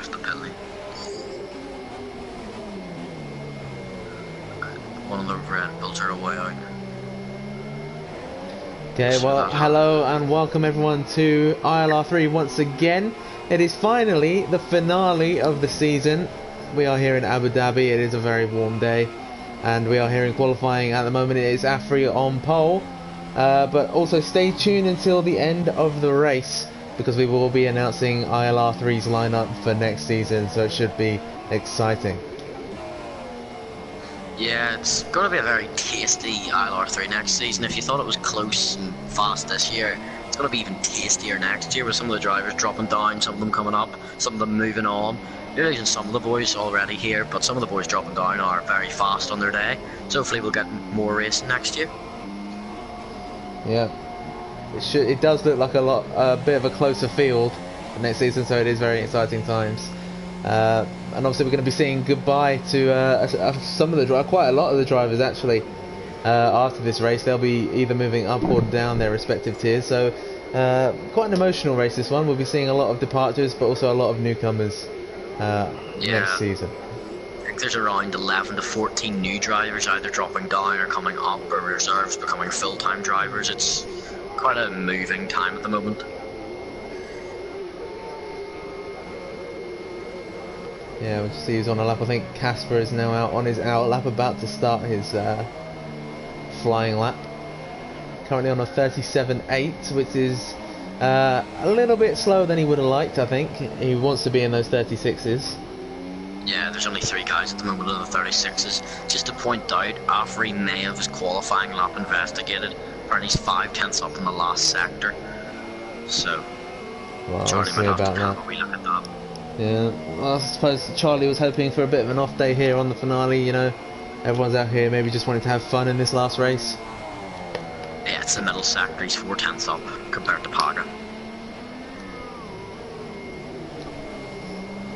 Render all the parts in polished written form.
left the pit lane. One of the Red Bulls are away out. Okay, well, hello and welcome everyone to ILR3 once again. It is finally the finale of the season. We are here in Abu Dhabi. It is a very warm day, and we are here in qualifying at the moment. It is Afri on pole, but also stay tuned until the end of the race because we will be announcing ILR3's lineup for next season, so it should be exciting. Yeah, it's going to be a very tasty ILR3 next season. If you thought it was close and fast this year, it's going to be even tastier next year with some of the drivers dropping down, some of them coming up, some of them moving on. Maybe even some of the boys already here, but some of the boys dropping down are very fast on their day. So hopefully we'll get more racing next year. Yeah, it does look like a bit of a closer field for next season, so it is very exciting times. And obviously we're going to be saying goodbye to some of the quite a lot of the drivers actually. After this race, they'll be either moving up or down their respective tiers. So quite an emotional race this one. We'll be seeing a lot of departures, but also a lot of newcomers next season. I think there's around 11 to 14 new drivers either dropping down or coming up, or reserves becoming full-time drivers. It's quite a moving time at the moment. Yeah, we'll just see who's on a lap. I think Casper is now out on his out lap, about to start his flying lap. Currently on a 37.8, which is a little bit slower than he would have liked, I think. He wants to be in those 36s. Yeah, there's only 3 guys at the moment on the 36s. Just to point out, Afri may have his qualifying lap investigated. Apparently he's 5 tenths up in the last sector. So, well, Charlie might have to have a wee look at that. Yeah, well, I suppose Charlie was hoping for a bit of an off day here on the finale, you know. Everyone's out here maybe just wanting to have fun in this last race. Yeah, it's the middle sector, he's 4 tenths up compared to Paga.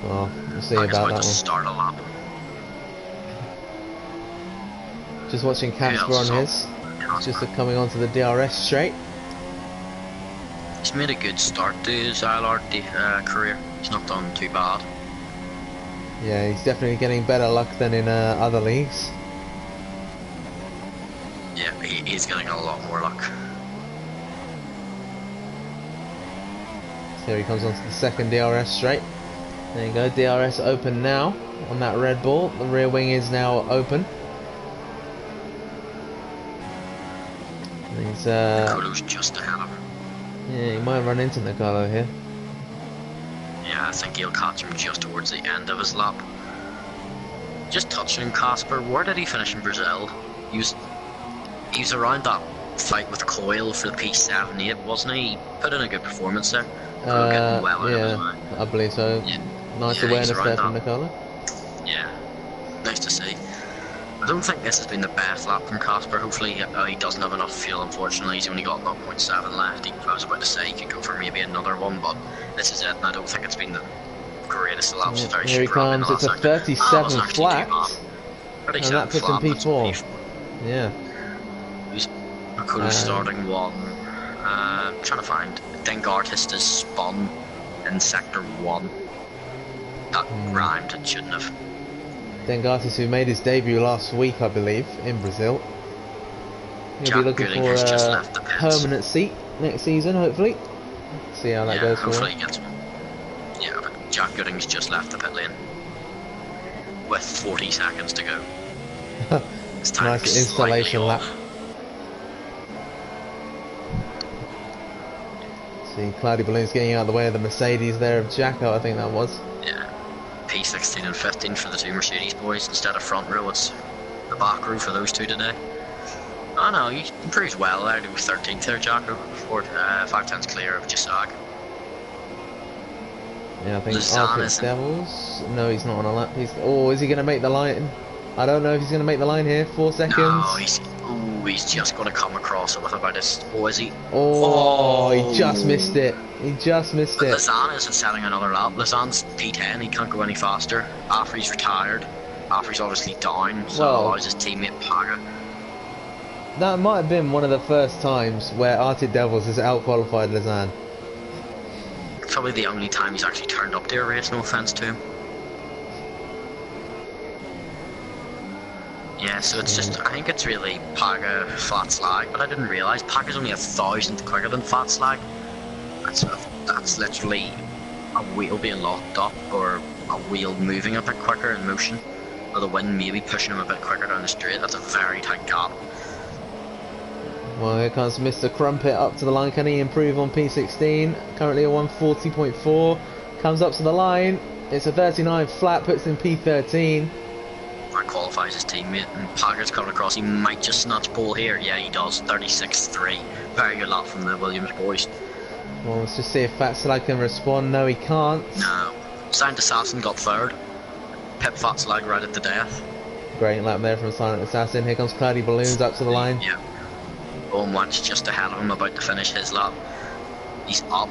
Well, we'll see Paga's about that to one. Start a lap. Just watching Casper on his. Just coming onto the DRS straight. He's made a good start to his ILR career. He's not done too bad. Yeah, he's definitely getting better luck than in other leagues. Yeah, he's getting a lot more luck. So here he comes onto the second DRS straight. There you go, DRS open now on that Red Bull. The rear wing is now open. And he's Nicolo's just ahead of him. Yeah, he might run into Nicolo here. Yeah, I think he'll catch him just towards the end of his lap. Just touching Casper, where did he finish in Brazil? He was around that fight with Coyle for the P78, wasn't he? He put in a good performance there. Getting well out of his mind. I believe so. Yeah. Nice awareness there from Nicolo. Yeah, nice to see. I don't think this has been the best lap from Casper. Hopefully he doesn't have enough fuel, unfortunately. He's only got 0.7 left. I was about to say he could go for maybe another one, but this is it, and I don't think it's been the greatest lap. Yeah, here he comes. It's a 37 flat, and that puts him P4. Yeah. Nicolo's starting one. Trying to find. Dengartist is spun in sector 1. That rhymed, it shouldn't have. Dengartis, who made his debut last week, I believe, in Brazil. He'll be looking for a permanent seat next season, hopefully. See how that goes for him. Hopefully he gets one. Yeah, but Jack Gooding's just left the pit lane with 40 seconds to go. It's time nice installation lap. See, Cloudy Balloon's getting out of the way of the Mercedes there of Jacko, I think that was. Yeah. P16 and 15 for the 2 Mercedes boys instead of front row. It's the back row for those 2 today. Oh no, he improves well there. He was 13th there, Jacko. 5 tenths clear of Jasag. Yeah, I think Arctic Devils. No, he's not on a lap. Oh, is he going to make the line? I don't know if he's going to make the line here. 4 seconds. No, he's just going to come across it with about his. Oh, is he? Oh, he just missed it. He just missed it. Lazan isn't setting another lap. Lazan's P10. He can't go any faster. Afri's retired. Afri's obviously down, so allows his teammate Paga. That might have been one of the first times where Arctic Devils has out-qualified Lazan. probably the only time he's actually turned up to a race, no offence to him. Yeah, so it's just, I think it's really Paga flat slag, but I didn't realise Paga's only 1,000th quicker than flat slag. That's literally a wheel being locked up, or a wheel moving a bit quicker in motion, or the wind maybe pushing him a bit quicker down the straight. That's a very tight gap. Well, here comes Mr. Crumpet up to the line. Can he improve on P16? Currently a 140.4. Comes up to the line. It's a 39 flat, puts in P13. That qualifies his teammate, and Pagger's coming across. He might just snatch pole here. Yeah, he does. 36.3. Very good lap from the Williams boys. Well, let's just see if Fat Slag can respond. No, he can't. No. Silent Assassin got third. Pip Fat Slag right at the death. Great lap there from Silent Assassin. Here comes Cloudy Balloons up to the line. Yeah. Owen Watch just ahead of him, about to finish his lap. He's up.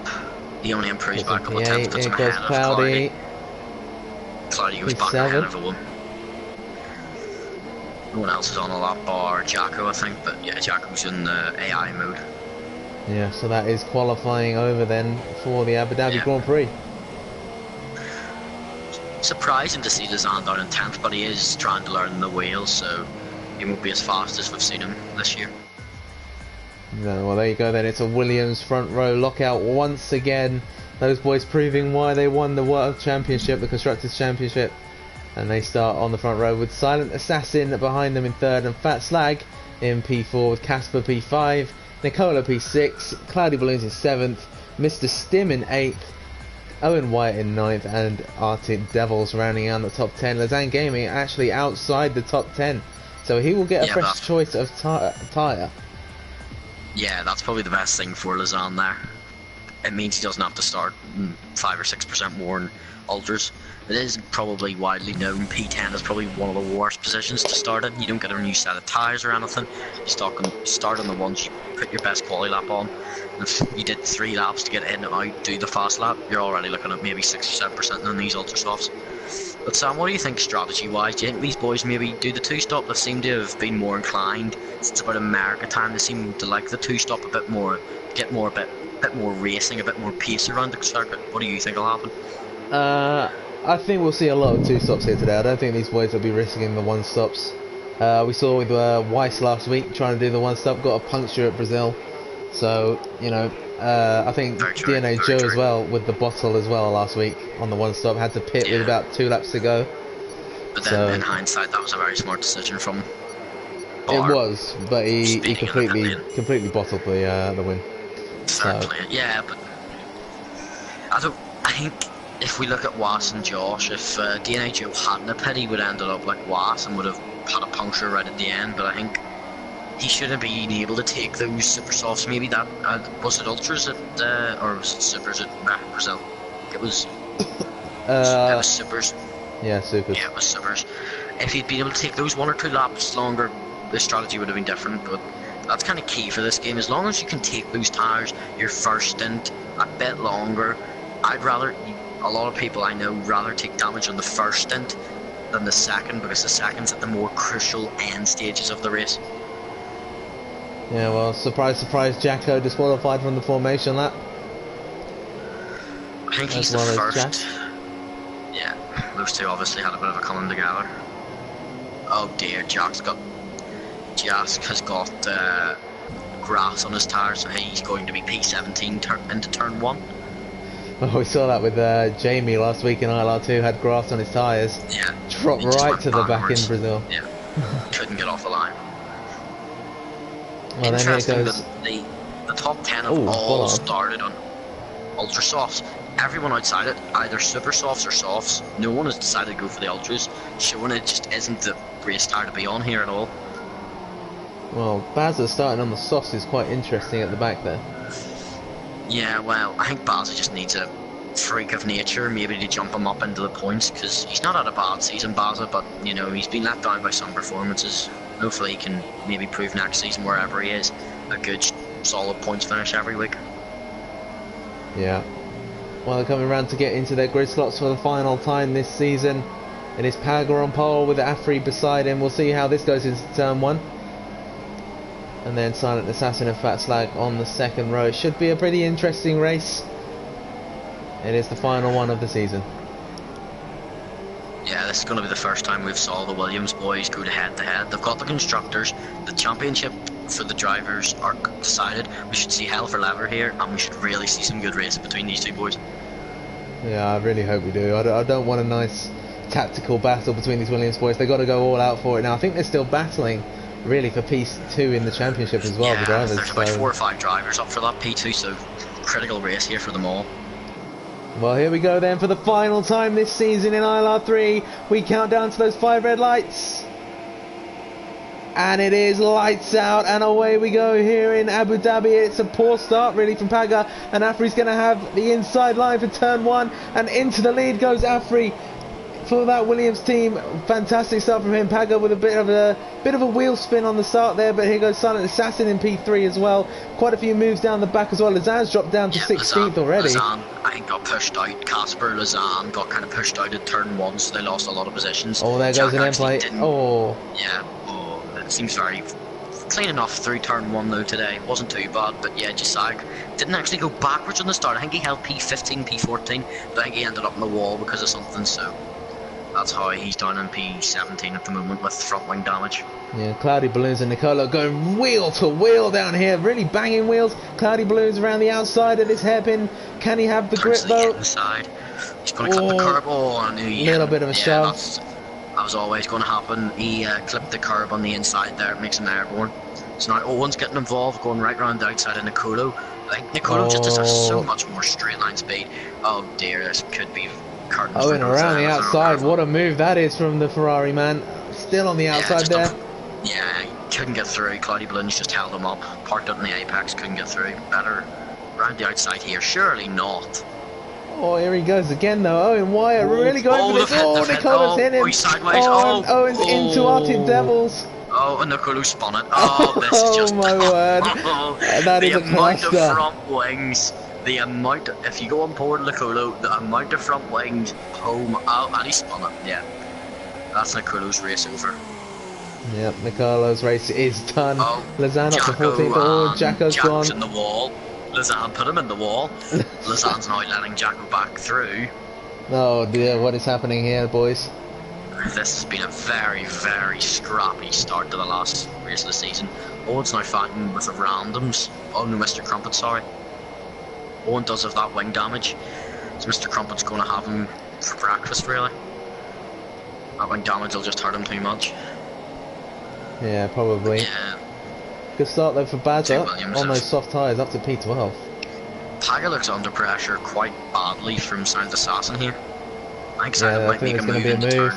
He only improves back a couple of tenths, puts him ahead of Cloudy. Cloudy goes back ahead of Owen. No one else is on a lap bar Jacko, I think, but yeah, Jacko's in the AI mode. Yeah, so that is qualifying over then for the Abu Dhabi Grand Prix. Surprising to see Lizan down in 10th, but he is trying to learn the wheels, so he won't be as fast as we've seen him this year. No, well there you go then, it's a Williams front row lockout once again. Those boys proving why they won the World Championship, the Constructors' Championship. And they start on the front row with Silent Assassin behind them in 3rd, and Fat Slag in P4 with Casper P5, Nicola P6, Cloudy Balloons in 7th, Mr. Stim in 8th, Owen White in 9th, and Arctic Devils rounding out the top 10. Lizan Gaming actually outside the top 10, so he will get a fresh choice of tyre. Yeah, that's probably the best thing for Lizan there. It means he doesn't have to start 5 or 6% more in ultras. It is probably widely known P10 is probably one of the worst positions to start in. You don't get a new set of tyres or anything. You start on the ones you put your best quality lap on. And if you did 3 laps to get in and out, do the fast lap, you're already looking at maybe 6 or 7% on these ultra softs. But Sam, what do you think strategy-wise? Do you think these boys maybe do the 2-stop? They seem to have been more inclined since about America time. They seem to like the 2-stop a bit more, get more a bit more racing, a bit more pace around the circuit. What do you think will happen? I think we'll see a lot of 2-stops here today. I don't think these boys will be risking the 1-stops. We saw with Weiss last week trying to do the 1-stop, got a puncture at Brazil. So, you know, I think DNA Joe as well with the bottle as well last week on the 1-stop had to pit with about 2 laps to go. But then in hindsight, that was a very smart decision from Bar. It was, but he completely bottled the win. Fair play. Yeah, but I think if we look at Was and Josh, if DNA Joe hadn't a pit, he would have ended up like Was and would have had a puncture right at the end. But I think he should have been able to take those super softs. Maybe that was it ultras at or was it supers at Brazil? It was. It was supers. Yeah, supers. Yeah, it was supers. If he'd been able to take those 1 or 2 laps longer, the strategy would have been different. But that's kind of key for this game. As long as you can take those tires your first stint a bit longer, I'd rather. A lot of people I know rather take damage on the first stint than the second, because the second's at the more crucial end stages of the race. Yeah, well, surprise, surprise, Jacko disqualified from the formation lap. I think he's the first. Yeah, those two obviously had a bit of a coming together. Oh dear, Jack has got grass on his tyres, so he's going to be P17 into turn 1. Well, we saw that with Jamie last week in ILR2, had grass on his tyres. Yeah. Dropped right to the back in Brazil. Yeah. Couldn't get off the line. Well, interesting then goes... that the top 10 have all started on ultra softs. Everyone outside it, either super softs or softs. No one has decided to go for the ultras, showing it just isn't the race tire to be on here at all. Well, Bazza starting on the softs is quite interesting at the back there. Yeah, well, I think Bazza just needs a freak of nature, maybe to jump him up into the points, because he's not had a bad season, Bazza, but, you know, he's been let down by some performances. Hopefully he can maybe prove next season, wherever he is, a good, solid points finish every week. Yeah. Well, they're coming around to get into their grid slots for the final time this season. It is Paga on pole with Afri beside him. We'll see how this goes into turn 1. And then Silent Assassin and Fat Slag on the second row. It should be a pretty interesting race. It is the final one of the season. Yeah, this is going to be the first time we've saw the Williams boys go to head-to-head. They've got the constructors, the championship for the drivers are decided. We should see hell for leather here, and we should really see some good racing between these two boys. Yeah, I really hope we do. I don't want a nice tactical battle between these Williams boys. They've got to go all out for it now. I think they're still battling really for P2 in the championship as well, yeah, the drivers. There's about 4 or 5 drivers up for that P2, so critical race here for them all. Well, here we go then for the final time this season in ILR3. We count down to those 5 red lights. And it is lights out and away we go here in Abu Dhabi. It's a poor start really from Paga, and Afri's going to have the inside line for turn 1, and into the lead goes Afri for that Williams team. Fantastic start from him. Paga with a bit of a wheel spin on the start there, but here goes Silent Assassin in P3 as well. Quite a few moves down the back as well. Lazan's dropped down to 16th already. Lazan, I think, got pushed out. Casper Lazan got kind of pushed out at turn 1, so they lost a lot of positions. Oh, there goes an end plate. Oh. Yeah, it seems very clean enough through turn 1 though today. Wasn't too bad, but yeah, Jasag didn't actually go backwards on the start. I think he held P15, P14, but I think he ended up in the wall because of something, so that's how he's down in P17 at the moment with front wing damage. Yeah, Cloudy Balloons and Nicola going wheel to wheel down here, really banging wheels. Cloudy Balloons around the outside of this hairpin. Can he have the grip though? Inside. He's going to cut the curb. Oh, I knew he little bit of a shove. That was always going to happen. He clipped the curb on the inside there, it makes him airborne. So now Owen's getting involved, going right round the outside of Nicolo. I think Nicolo just has so much more straight line speed. Oh dear, this could be curtains. Owen around the outside, what a move that is from the Ferrari man. Still on the outside there. Yeah, he couldn't get through. Cloudy Balloons just held him up, parked up in the apex, couldn't get through. Better round the outside here, surely not. Oh, here he goes again though. Owen Wyatt really going for this. Oh, Nicolo's hit him. He's sideways. Owen's into Arctic Devils. Oh, and Nicolo spun it. Oh, this is just... Oh my word. That is a cluster. The amount of front wings, the amount... If you go on board Nicolo, the amount of front wings, oh, and he spun it. Yeah. That's Nicolo's race over. Yep, Nicolo's race is done. Oh, Lazan up to 14th. Oh, Jacko's gone. In the wall. Lazan put him in the wall. Lazan's now letting Jacko back through. Oh dear, what is happening here, boys? This has been a very, very scrappy start to the last race of the season. Owen's now fighting with the randoms. Oh no, Mr. Crumpet, sorry. Owen does have that wing damage, so Mr. Crumpet's going to have him for breakfast, really. That wing damage will just hurt him too much. Yeah, probably. Yeah. Good start though for Bazza on those soft tyres up to P12. Paga looks under pressure quite badly from Silent Assassin here. I think Silent might make a move into turn.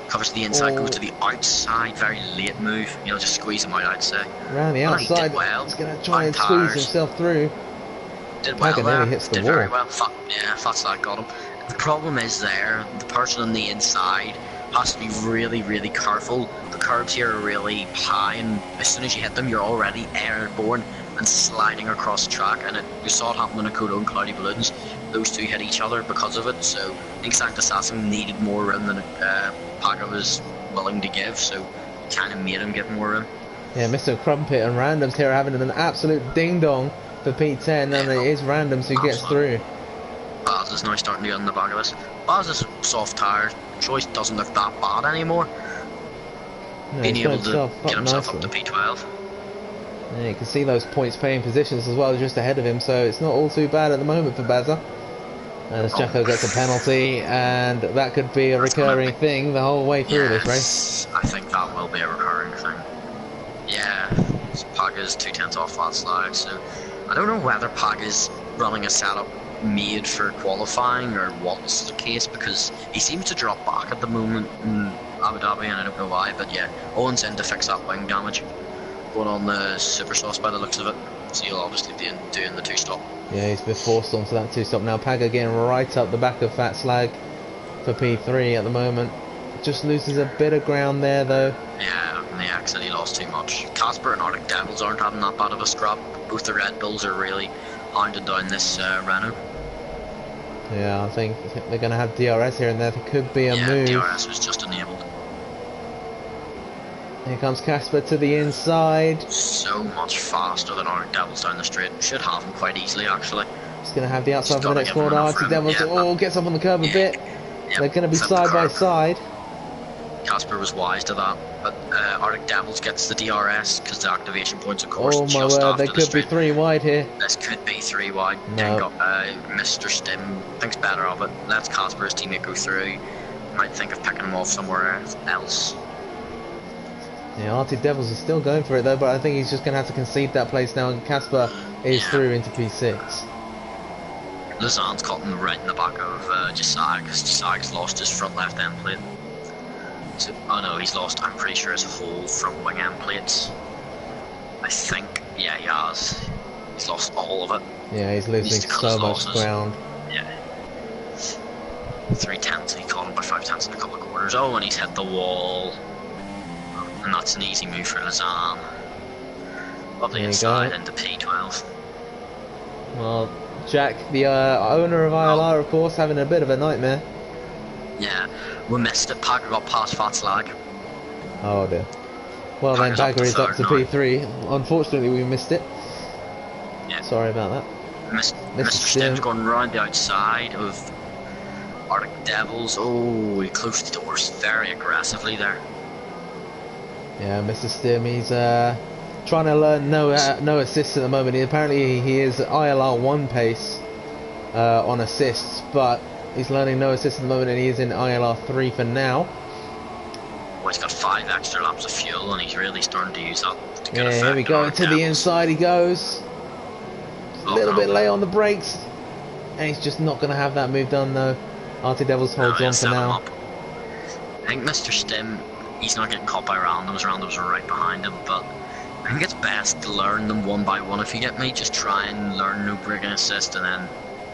Covers the inside, goes to the outside, very late move. You know, just squeeze him out, I'd say. Around the outside, he's going to try and squeeze himself through. Did well there. Hits the did wall. Very well. Fatslag got him. The problem is there, the person on the inside has to be really, really careful. The curbs here are really high, and as soon as you hit them, you're already airborne and sliding across the track. And we saw it happen to Nicolo and Cloudy Balloons. Those two hit each other because of it. So I think Silent Assassin needed more room than Paga was willing to give. So it kind of made him give more room. Yeah, Mr. Crumpet and Randoms here are having an absolute ding dong for P10, and it is Randoms who gets through. Baz is now starting to get on the back of this. Baz's soft tyre choice doesn't look that bad anymore. No, being able to get himself up to P12. Yeah, you can see those points paying positions as well just ahead of him, so it's not all too bad at the moment for Bazza. As Jacko gets a penalty, and that could be a recurring thing the whole way through this race. I think that will be a recurring thing. Yeah, Paga's 2/10 off that slide, so I don't know whether Paga's running a setup made for qualifying or what's the case, because he seems to drop back at the moment in Abu Dhabi, and I don't know why, but yeah, Owen's in to fix that wing damage. Going on the super sauce by the looks of it, so he'll obviously be doing the 2-stop. Yeah, he's been forced onto that 2-stop now. Paga getting right up the back of Fat Slag for P3 at the moment. Just loses a bit of ground there though. Yeah, in the exit he lost too much. Casper and Arctic Devils aren't having that bad of a scrap. Both the Red Bulls are really hounding down this Renault. Yeah, I think they're going to have DRS here and there. There could be a move. Yeah, DRS was just enabled. Here comes Casper to the inside. So much faster than our Devils down the straight. Should have him quite easily, actually. He's going to have the outside Just for the gotta next give him corner. enough RT room. Devils, Yeah. oh, gets up on the curb a bit. Yep, They're going to be flip the side by curb. side. Casper was wise to that, but Arctic Devils gets the DRS because the activation points, of course, Oh my just word, after they the could be straight. 3 wide here. This could be 3 wide. No. Think Mr. Stim thinks better of it. Lets Casper's teammate go through. Might think of picking him off somewhere else. Yeah, RT Devils is still going for it though, but I think he's just going to have to concede that place now, and Casper is through into P6. Lausanne's caught him right in the back of Jasag, because Jasag's lost his front left end plate. So, oh no, he's lost, I'm pretty sure, his whole front wing end plates. I think, yeah, he has. He's lost all of it. Yeah, he's losing so much ground. Yeah. 3 tenths, he caught him by 5 tenths in a couple of quarters. Oh, and he's hit the wall. And that's an easy move for Lausanne. Up the inside into P12. Well, Jack, the owner of ILR, of course, having a bit of a nightmare. Yeah, we missed it. Packer got past Fatslag. Oh dear. Well then, Bagger is up to P3. Unfortunately, we missed it. Yeah. Sorry about that. Mr. Stim's going round the outside of Arctic Devils. Oh, he closed the doors very aggressively there. Yeah, Mr. Stim, he's trying to learn no assists at the moment. Apparently he is ILR1 pace on assists, but he's learning no assists at the moment, and he is in ILR3 for now. Well, he's got 5 extra laps of fuel, and he's really starting to use that to get here we go, to the inside he goes. A little bit late on the brakes, and he's just not going to have that move done though. RT Devils holds on for now. I think Mr. Stim, he's not getting caught by randoms. Randoms are right behind him, but I think it's best to learn them one by one, if you get me. Just try and learn no braking assist and then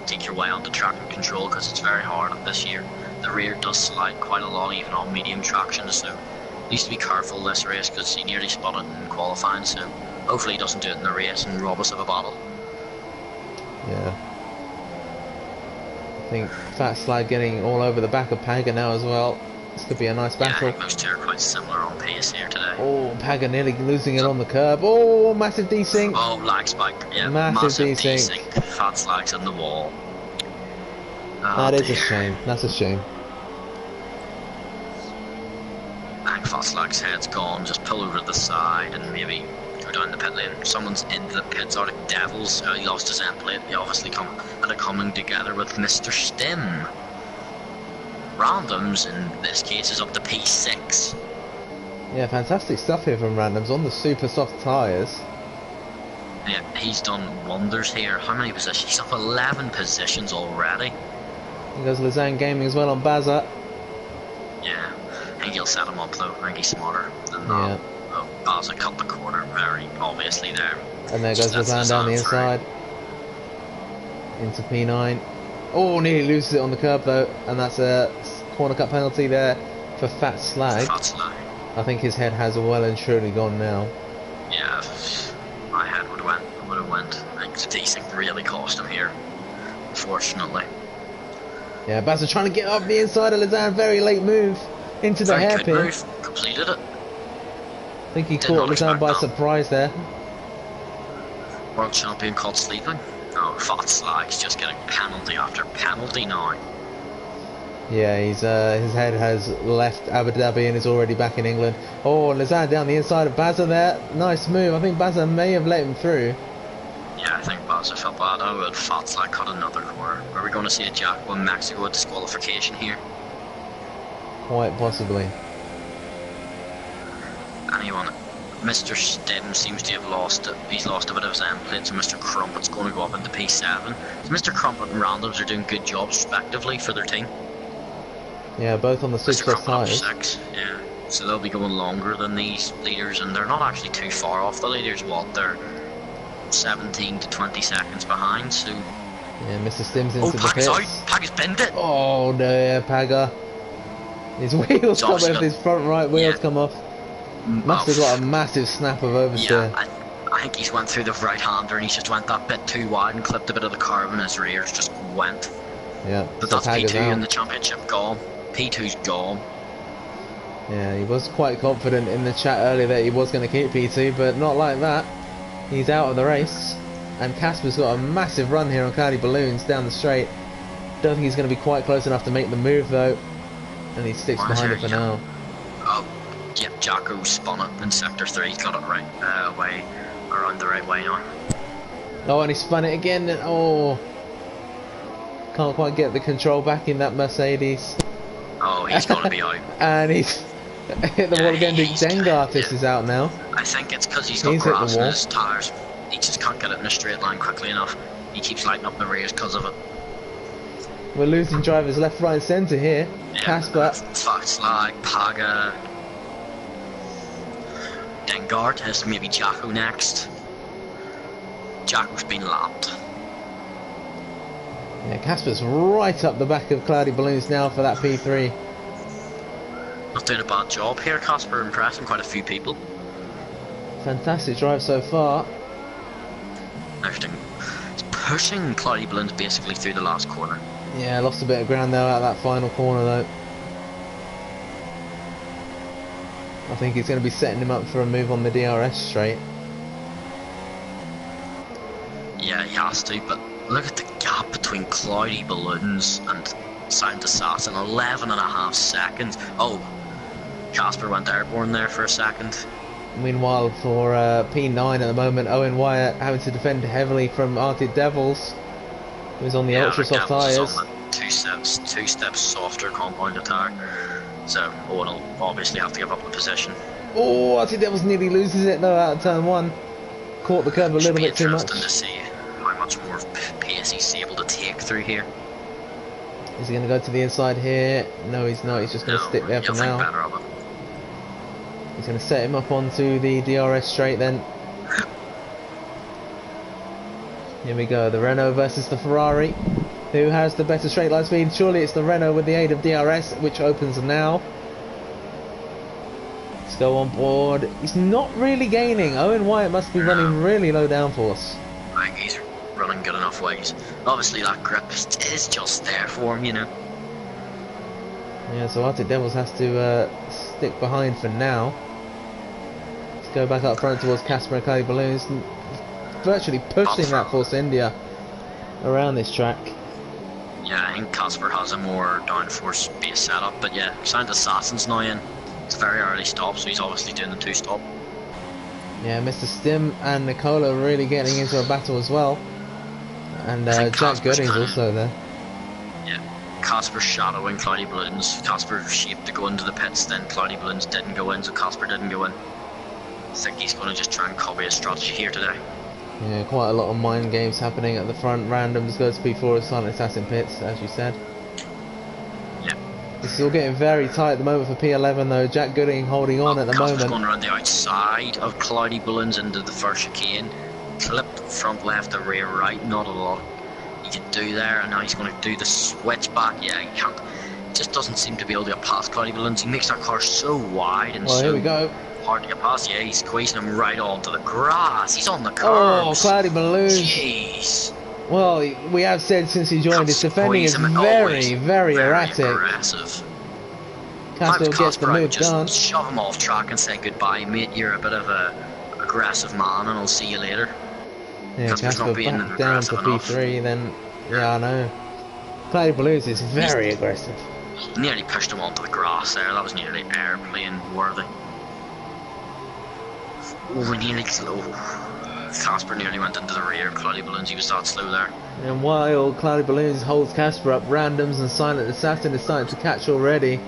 take your way onto traction control, because it's very hard this year. The rear does slide quite a lot, even on medium traction, so at least be careful this race, because he nearly spotted in qualifying, so hopefully he doesn't do it in the race and rob us of a battle. Yeah. I think Fat Slide getting all over the back of Paga now as well. This could be a nice battle. Yeah, I think those two are quite similar on pace here today. Oh, Paga nearly losing it on the curb. Oh, massive desync. Oh, lag spike. Yeah, massive desync. Fat Slag's on the wall. Oh, that is a shame. That's a shame. I think Fat Slag's head's gone. Just pull over to the side and maybe go down the pit lane. Someone's into the pits. Arctic Devils. He lost his end plate. He obviously had it coming together with Mr. Stim. Randoms in this case is up to P6. Yeah, fantastic stuff here from Randoms on the super soft tyres. Yeah, he's done wonders here. How many positions? He's up 11 positions already. There goes Lausanne Gaming as well on Baza. Yeah, I think he'll set him up though. I think he's smarter than that. Yeah. Oh, Baza cut the corner very obviously there. And there goes Lausanne down the inside. Into P9. Oh, nearly loses it on the curb though, and that's a corner cut penalty there for Fat Slag. Fat Slag. I think his head has well and truly gone now. Yeah, my head would have went. I think the desync really cost him here, unfortunately. Yeah, Baza trying to get up the inside of Lausanne, very late move into the hairpin. Move. Completed it. I think he caught Lausanne by surprise there. World champion caught sleeping. Oh, Fat Slag's just getting penalty after penalty now. Yeah, he's his head has left Abu Dhabi and is already back in England. Oh, Lausanne down the inside of Baza there. Nice move. I think Baza may have let him through. Yeah, I think Baza felt bad. Oh, and Fat Slag cut another corner. Are we going to see a Jack with Mexico disqualification here? Quite possibly. Anyone? Mr. Stim seems to have lost it. He's lost a bit of his end plate, so Mr. Crumpet's going to go up into P7. So Mr. Crumpet and Randoms are doing good jobs respectively for their team. Yeah, both on the super tyres. Yeah, so they'll be going longer than these leaders, and they're not actually too far off the leaders. What, they're 17 to 20 seconds behind, so... Yeah, Mr. Stim's into the pits. Out! Paga's binned it! Oh no, yeah, Paga. His wheels come off, his front right wheels come off. Must have got a massive snap of oversteer. Yeah, I think he's went through the right-hander and he just went that bit too wide and clipped a bit of the curb and his rears just went. Yeah, but that's P2 in the championship gone. P2's gone. Yeah, he was quite confident in the chat earlier that he was going to keep P2, but not like that. He's out of the race. And Casper's got a massive run here on Cloudy Balloons down the straight. Don't think he's going to be quite close enough to make the move though. And he sticks behind it for now. Oh, yep, Jacko spun it in sector 3. He's got it right way, around the right way now. Oh, and he spun it again. And, oh, can't quite get the control back in that Mercedes. Oh, he's going to be out. And he's hit the wall again. Dengartis is out now. I think it's because he's got grass in his tyres. He just can't get it in a straight line quickly enough. He keeps lighting up the rears because of it. We're losing drivers left, right and centre here. Yeah, Casper. Fox like Paga. Dengartis, maybe Jacko next. Jacko's been lapped. Yeah, Casper's right up the back of Cloudy Balloons now for that P3. Not doing a bad job here, Casper, impressing quite a few people. Fantastic drive so far. Everything. It's pushing Cloudy Balloons basically through the last corner. Yeah, lost a bit of ground though at that final corner though. I think he's going to be setting him up for a move on the DRS straight. Yeah, he has to, but look at the gap between Cloudy Balloons and Sound Assassin, 11.5 seconds. Oh, Casper went airborne there for a second. Meanwhile, for P9 at the moment, Owen Wyatt having to defend heavily from Arctic Devils, who's on the ultra soft tyres. Two steps softer compound tyre. So Owen will obviously have to give up the position. Oh, Arctic Devils nearly loses it though out of turn 1. Caught the curb a little bit too much. Interesting to see how much more pace he's able to take through here. Is he going to go to the inside here? No, he's not. He's just going to stick there for now. Better of it. He's going to set him up onto the DRS straight then. Here we go, the Renault versus the Ferrari. Who has the better straight line speed? Surely it's the Renault with the aid of DRS, which opens now. Let's go on board. He's not really gaining. Owen Wyatt must be running really low downforce. I think he's running good enough ways. Obviously that grip is just there for him, you know. Yeah, so Arctic Devils has to stick behind for now. Let's go back up front towards Casper and Cloudy Balloons. Virtually pushing that Force India around this track. Yeah, I think Casper has a more downforce base setup, but yeah, Sound Assassin's now in. It's a very early stop, so he's obviously doing the 2-stop. Yeah, Mr. Stim and Nicola really getting into a battle as well. And Jack Gooding's also there. Yeah, Casper shadowing Cloudy Balloons. Casper shaped to go into the pits, then Cloudy Balloons didn't go in, so Casper didn't go in. I think he's going to just try and copy a strategy here today. Yeah, quite a lot of mind games happening at the front. Randoms goes to P4 as Silent Assassin pits, as you said. Yeah. This is all getting very tight at the moment for P11 though. Jack Gooding holding on at the Casper's moment. going around the outside of Cloudy Balloons into the first chicane. Clipped front left and rear right, not a lot he can do there, and now he's going to do the switch back. Yeah, he can't. Just doesn't seem to be able to get past Cloudy Balloons. He makes that car so wide and here we go. Hard to get past. Yeah, he's squeezing him right onto the grass. He's on the curbs. Oh, Cloudy Balloons. Jeez. Well, we have said since he joined, his defending is very erratic. Aggressive. Casper gets the move done. Shove him off track and say goodbye, mate. You're a bit of a aggressive man, and I'll see you later. Yeah, Casper back down to P3. Then, yeah, I know. Cloudy Balloons is very aggressive. Nearly pushed him onto the grass there. That was nearly airplane worthy. Oh, we nearly slow. Casper nearly went into the rear of Cloudy Balloons. He was that slow there. And while Cloudy Balloons holds Casper up, Randoms and Silent Assassin is starting to catch already.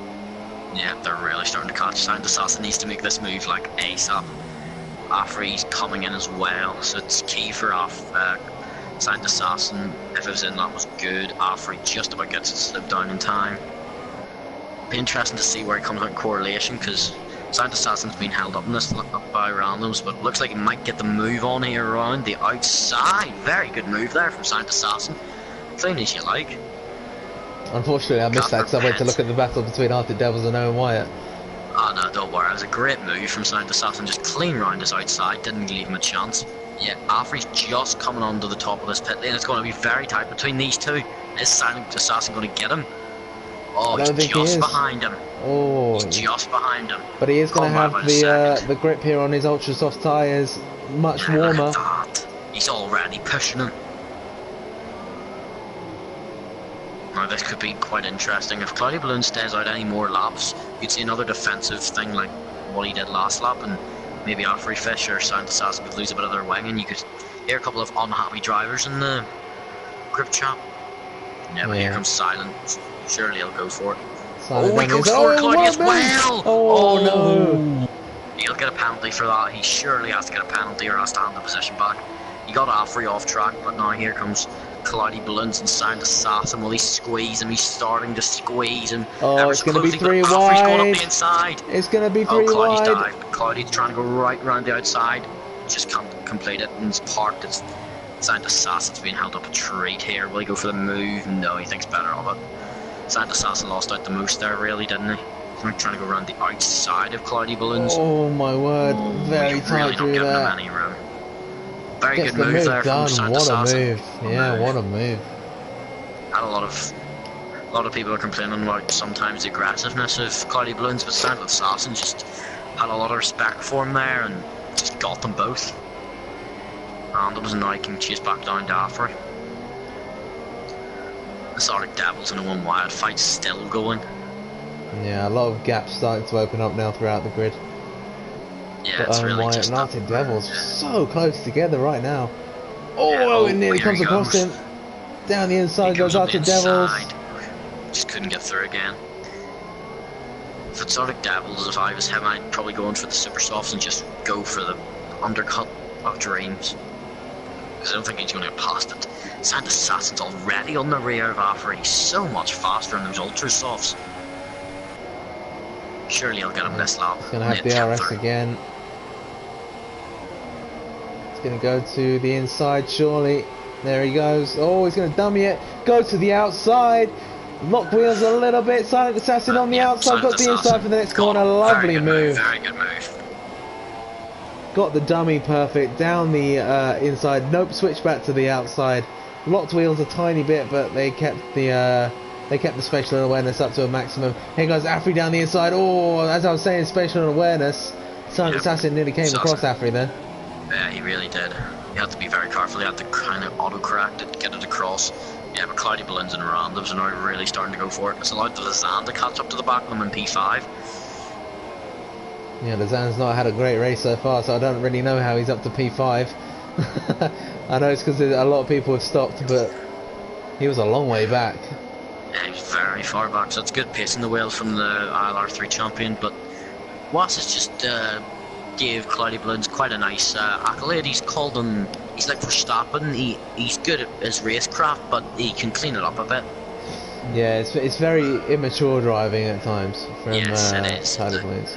Yeah, they're really starting to catch. Silent Assassin needs to make this move like ASAP. Afree's coming in as well, so it's key for Silent Assassin. If it was in, that was good. Afree just about gets it slipped down in time. Be interesting to see where he comes out in correlation, because Silent Assassin's been held up in this by Randoms, but it looks like he might get the move on here around the outside. Very good move there from Silent Assassin. Clean as you like. Unfortunately, I missed that because I went to look at the battle between Arctic Devils and Owen Wyatt. Oh no, don't worry. It was a great move from Silent Assassin. Just clean round his outside. Didn't leave him a chance. Yeah, Afree's just coming onto the top of this pit lane. It's going to be very tight between these two. Is Silent Assassin going to get him? Oh, he's just behind him. Oh, he's just behind him. But he is going to have the grip here on his ultra soft tyres much warmer. He's already pushing him. Now this could be quite interesting. If Cloudy Balloon stays out any more laps, you'd see another defensive thing like what he did last lap, and maybe Alfred Fish or Sound Assassin could lose a bit of their wing, and you could hear a couple of unhappy drivers in the group chat. Yeah, but here comes Silent. Surely he'll go for it. Silent he goes for it, Cloudy, as well! Oh No! He'll get a penalty for that. He surely has to get a penalty or has to hand the position back. He got Alfred off track, but now here comes Cloudy Balloons and Sound Assassin. Will he squeeze him? He's starting to squeeze him. Oh, it's going to be 3 wide. Alfred's going up the inside. It's going to be 3 Cloudy's wide. dived. Cloudy's trying to go right round the outside. Just can't complete it, and he's parked. It's Sound Assassin's being held up a treat here. Will he go for the move? No, he thinks better of it. Sound Assassin lost out the most there, really, didn't he? He's trying to go around the outside of Cloudy Balloons. Oh my word, very tight really through not that. giving him any room. Very Gets good move there done. from Sound What Assassin. a move. Yeah, what a move. Had a lot of people are complaining about sometimes the aggressiveness of Cloudy Balloons, but Sound Assassin just had a lot of respect for him there and just got them both. Randoms, and now he can chase back down to Afri. The Sonic Devils in a 1 wide fight still going. Yeah, a lot of gaps starting to open up now throughout the grid. Yeah, it's really just and Arctic Devils so close together right now. Oh, It nearly comes across him. Down the inside goes Arctic Devils. Just couldn't get through again. If it's Arctic Devils, if I was him, I'd probably go in for the super softs and just go for the undercut of Dreams. Because I don't think he's going to get past it. Sound Assassin's already on the rear of Afri. He's so much faster in those ultra softs. Surely he'll get him this lap. He's going to have DRS again. He's going to go to the inside, surely. There he goes. Oh, he's going to dummy it. Go to the outside. Lock wheels a little bit. Silent Assassin on the outside. Got the inside for the next corner. Lovely move. Very good move. Got the dummy perfect. Down the inside. Nope, switch back to the outside. Locked wheels a tiny bit, but they kept the spatial awareness up to a maximum. Here goes Afri down the inside. Oh, as I was saying, spatial awareness. Silent Assassin nearly came across Afri there. Yeah, he really did. You had to be very careful. You had to kind of auto-correct it, get it across. Yeah, but Cloudy Balloons and Randoms are now really starting to go for it. It's allowed the Lazan to catch up to the back of them in P5. Yeah, Lazan's not had a great race so far, so I don't really know how he's up to P5. I know it's because a lot of people have stopped, but he was a long way back. Yeah, he's very far back, so it's good pace in the wheels from the ILR3 champion, but Was has just gave Cloudy Balloons quite a nice accolade. He's called him, he's like Verstappen, he's good at his racecraft, but he can clean it up a bit. Yeah, it's very immature driving at times from yes, it is. Cloudy Balloons.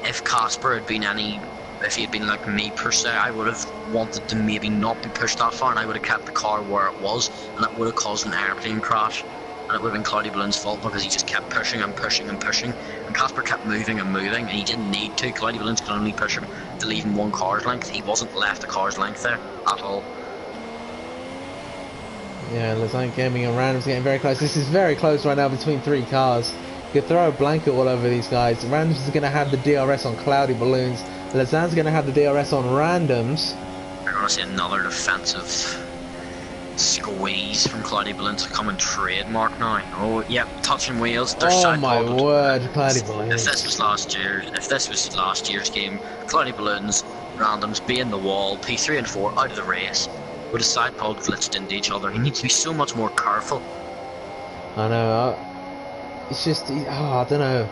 If Casper had been if he had been like me per se, I would have wanted to maybe not be pushed that far, and I would have kept the car where it was, and that would have caused an airplane crash, and it would have been Cloudy Balloon's fault because he just kept pushing and pushing and pushing, and Casper kept moving and moving, and he didn't need to. Cloudy Balloons could only push him to leave him 1 car's length. He wasn't left a car's length there at all. Yeah, Lazan Gaming and Random's getting very close. This is very close right now between 3 cars. You could throw a blanket all over these guys. Randoms is going to have the DRS on Cloudy Balloons. Lazan's going to have the DRS on Randoms. We're going to see another defensive squeeze from Cloudy Balloons coming trademark now. Oh, yep, touching wheels. They're oh my word, Cloudy Balloons. If this was last year's game, Cloudy Balloons, Randoms being the wall, P3 and 4 out of the race, with a side pod glitched into each other. He needs to be so much more careful. I know. It's just, I don't know.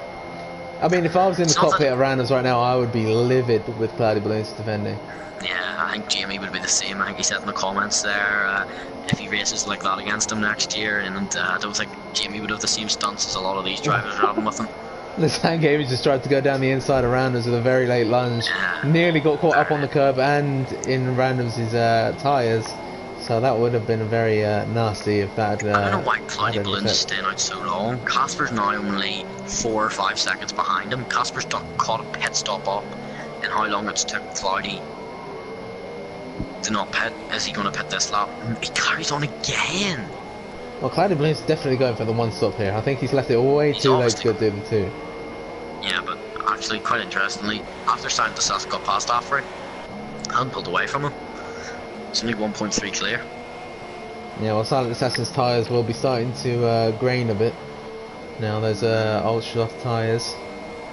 I mean, if I was in the cockpit at Randoms right now, I would be livid with Cloudy Balloons defending. Yeah, I think Jamie would be the same. I think he said in the comments there, if he races like that against him next year, and I don't think Jamie would have the same stunts as a lot of these drivers are having with him. Lazan Gaming just tried to go down the inside of Randoms with a very late lunge. Yeah. Nearly got caught up on the curb and in Randoms' tyres. So that would have been very nasty if that I don't know why Cloudy Balloons is staying out so long. Casper's now only 4 or 5 seconds behind him. Casper's caught a pit stop up in how long it's took Cloudy to not pit. Is he going to pit this lap? He carries on again. Well, Cloudy Balloons is definitely going for the 1 stop here. I think he's left it way too late to go do the 2. Yeah, but actually, quite interestingly, after Silent Assassin got past Afri, hadn't pulled away from him. It's only 1.3 clear. Yeah, well, Silent Assassin's tyres will be starting to grain a bit. Now there's ultra soft tyres.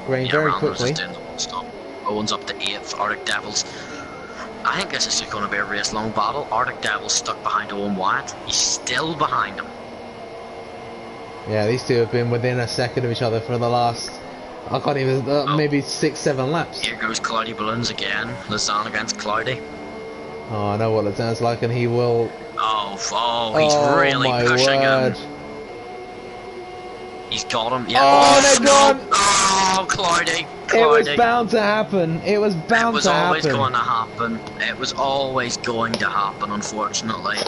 Grain Yeah, very Rando's quickly. just doing the one stop. Owen's up to 8th. Arctic Devils. I think this is just going to be a race-long battle. Arctic Devils stuck behind Owen Wyatt. He's still behind him. Yeah, these two have been within a second of each other for the last, I can't even, maybe 6-7 laps. Here goes Cloudy Balloons again. Lazan against Cloudy. Oh, I know what Lazan's like, and he will. Oh, he's really pushing him. He's got him. Yeah. Oh, they're gone. Oh, Cloudy. It was bound to happen. It was bound to happen. It was always going to happen. It was always going to happen, unfortunately.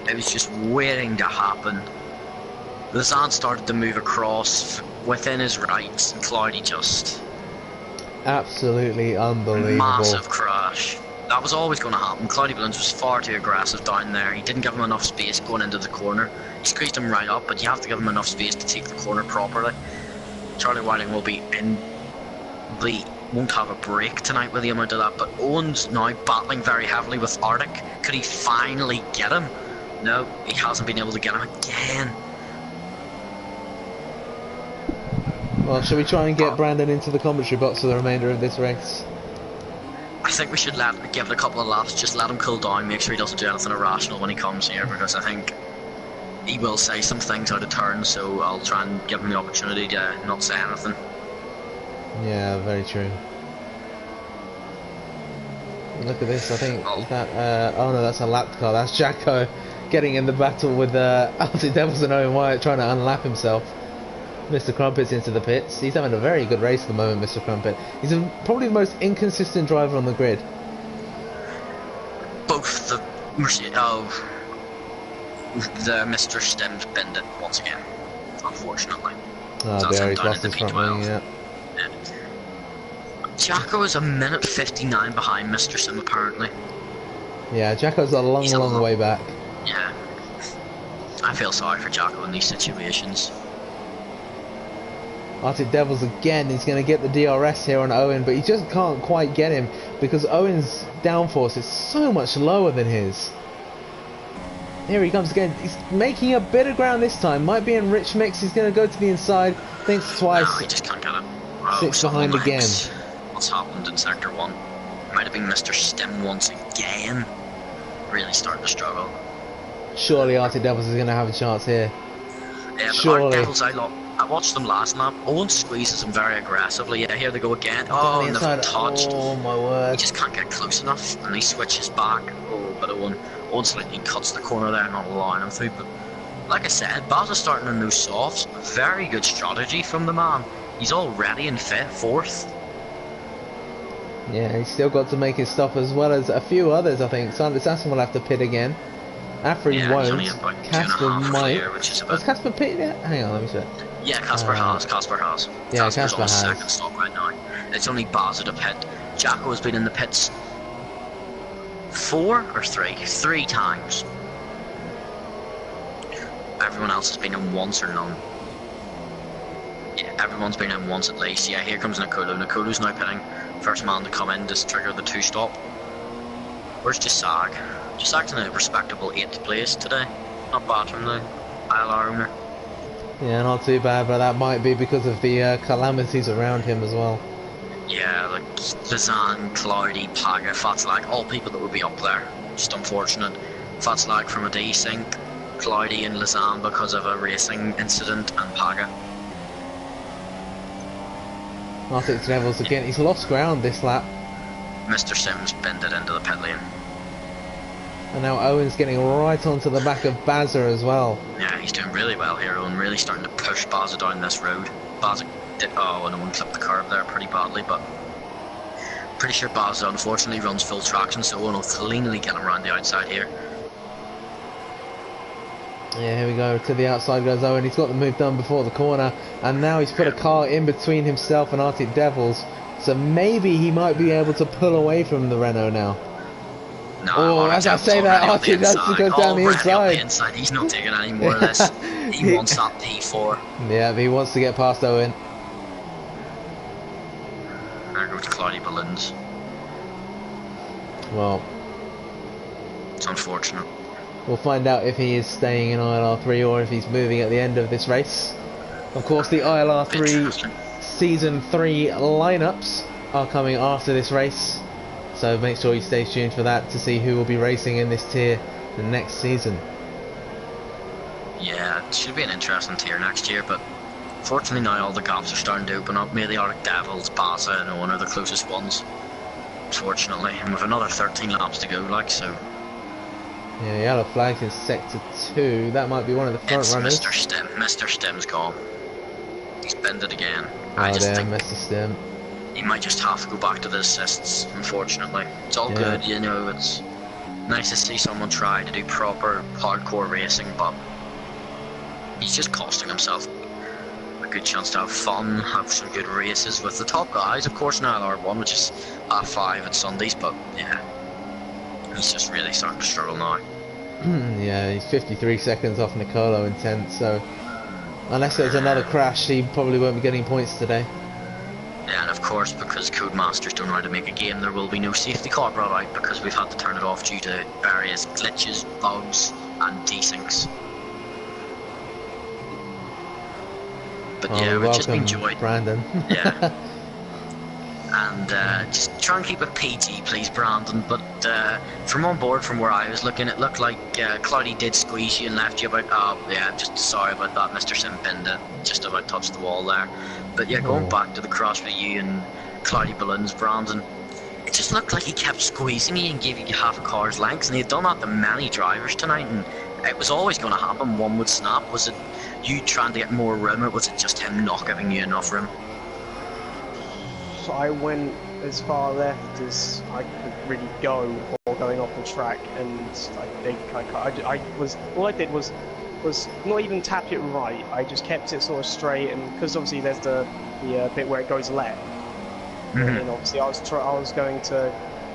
It was just waiting to happen. Lazan started to move across within his rights, and Cloudy just... Absolutely unbelievable. Massive crash. That was always going to happen. Cloudy Balloons was far too aggressive down there. He didn't give him enough space going into the corner. He squeezed him right up, but you have to give him enough space to take the corner properly. Charlie Whiting will be in... won't have a break tonight with the amount of that, but Owen's now battling very heavily with Arctic. Could he finally get him? No, he hasn't been able to get him again. Well, shall we try and get Brandon into the commentary box for the remainder of this race? I think we should give it a couple of laps, just let him cool down, make sure he doesn't do anything irrational when he comes here, because I think he will say some things out of turn, so I'll try and give him the opportunity to not say anything. Yeah, very true. Look at this, I think that, oh no, that's a lap car, that's Jacko getting in the battle with Arctic Devils and Owen Wyatt, trying to unlap himself. Mr. Crumpet's into the pits. He's having a very good race at the moment, Mr. Crumpet. He's probably the most inconsistent driver on the grid. Both the Mr. Stims binned it once again, unfortunately. Oh dear, he's lost his front wing, yeah. Jacko is a minute 59 behind Mr. Sim, apparently. Yeah, Jacko's a long way back. Yeah. I feel sorry for Jacko in these situations. Arctic Devils again, he's going to get the DRS here on Owen, but he just can't quite get him because Owen's downforce is so much lower than his. Here he comes again, he's making a bit of ground this time, might be in rich mix, he's going to go to the inside, thinks twice. No, he just can't get it. Sits behind again. What's happened in Sector 1? Might have been Mr. Stim once again. Really starting to struggle. Surely Arctic Devils is going to have a chance here. Yeah, but surely. Arctic Devils, I watched them last lap. Owen squeezes him very aggressively. Yeah, here they go again. Oh, and they've touched. Oh my word. He just can't get close enough, and he switches back. Oh, but Owen slightly cuts the corner there, not allowing him through. But like I said, Baz is starting in those softs. Very good strategy from the man. He's already in fourth. Yeah, he's still got to make his stop as well as a few others, I think. Silent Assassin will have to pit again. Afri won't. Casper might. Has Casper pitted yet? Hang on, let me see. Yeah, Casper has. Yeah, Casper's Casper on has. second stop right now. It's only Baz at a pit. Jacko has been in the pits 4 or 3? 3 times. Everyone else has been in once or none. Yeah, everyone's been in once at least. Yeah, here comes Nakulu. Nakulu's now pitting. First man to come in to trigger the 2-stop. Where's Jasag? Jasag's in a respectable 8th place today. Not bad from the ILR owner. Yeah, not too bad, but that might be because of the calamities around him as well. Yeah, like Lazan, Cloudy, Paga, Fatslag, all people that would be up there. Just unfortunate. Fatslag from a desync, Cloudy and Lazan because of a racing incident, and Paga. Arctic Devils again, he's lost ground this lap. Mr. Sims binned it into the pit lane. And now Owen's getting right onto the back of Bazza as well. Yeah, he's doing really well here, Owen, really starting to push Bazza down this road. Bazza did, oh, and Owen clipped the curb there pretty badly, but pretty sure Bazza unfortunately runs full traction, so Owen will cleanly get him around the outside here. Yeah, here we go, to the outside goes Owen, he's got the move done before the corner, and now he's put a car in between himself and Arctic Devils, so maybe he might be able to pull away from the Renault now. No, oh, as I say that, Arctic Devils goes down the inside. He's not taking any more of this. He wants that P4. Yeah, he wants to get past Owen. There goes Cloudy Balloons. Well, It's unfortunate. We'll find out if he is staying in ILR3 or if he's moving at the end of this race. Of course, the ILR3 Season 3 lineups are coming after this race, so make sure you stay tuned for that to see who will be racing in this tier the next season. Yeah, it should be an interesting tier next year, but fortunately now all the gaps are starting to open up. Maybe the Arctic Devils, Baza and Owen are the closest ones, fortunately, and with another 13 laps to go, like, so. Yeah, the yellow flag's in Sector 2, that might be one of the front runners. Mr. Stem. Mr. Stem's gone. He's bended again. I just think Mr. Stem. He might just have to go back to the assists, unfortunately. It's all good, you know, it's nice to see someone try to do proper hardcore racing, but he's just costing himself a good chance to have fun, have some good races with the top guys, of course, in ILR1, which is R5 at Sundays, but yeah, he's just really starting to struggle now. Yeah, he's 53 seconds off Nicolo in 10th, so unless there's another crash, he probably won't be getting points today. Yeah, and of course, because Codemasters don't know how to make a game, there will be no safety car brought out because we've had to turn it off due to various glitches, bugs, and desyncs. But yeah, we just enjoyed Brandon. Yeah. And just try and keep it PG, please, Brandon. But from on board, from where I was looking, it looked like Cloudy did squeeze you and left you about. Oh, yeah, just sorry about that, Mr. Simbinda. Just about touched the wall there. But yeah, going back to the crash with you and Cloudy Balloons, Brandon, it just looked like he kept squeezing you and giving you half a car's length. And he had done that to many drivers tonight, and it was always going to happen. One would snap. Was it you trying to get more room, or was it just him not giving you enough room? I went as far left as I could really go before going off the track, and I think I was all I did was not even tap it right. I just kept it sort of straight, and because obviously there's the bit where it goes left, and obviously I was going to.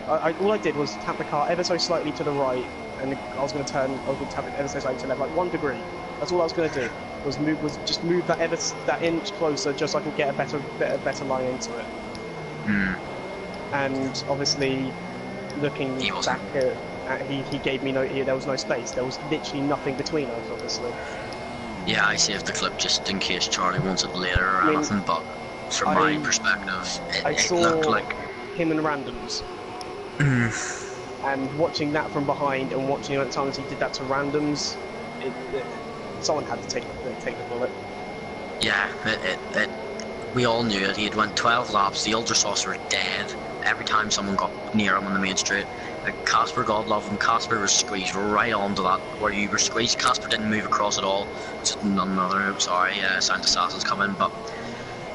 All I did was tap the car ever so slightly to the right, and I was going to tap it ever so slightly to the left, like 1 degree. That's all I was going to do. Was just move that inch closer, just so I could get a better line into it. And obviously, looking back he gave me there was no space. There was literally nothing between us, obviously. Yeah, I saved the clip just in case Charlie wants it later or anything, but from my perspective, it looked like him and randoms. And watching that from behind and watching at times he did that to randoms, someone had to take the bullet. Yeah, we all knew it. He had went 12 laps. The Ultra Saucer were dead every time someone got near him on the main straight. Casper, God love him, Casper was squeezed right onto that where you were squeezed. Casper didn't move across at all. Just another, sorry, Sound Assassin's coming, but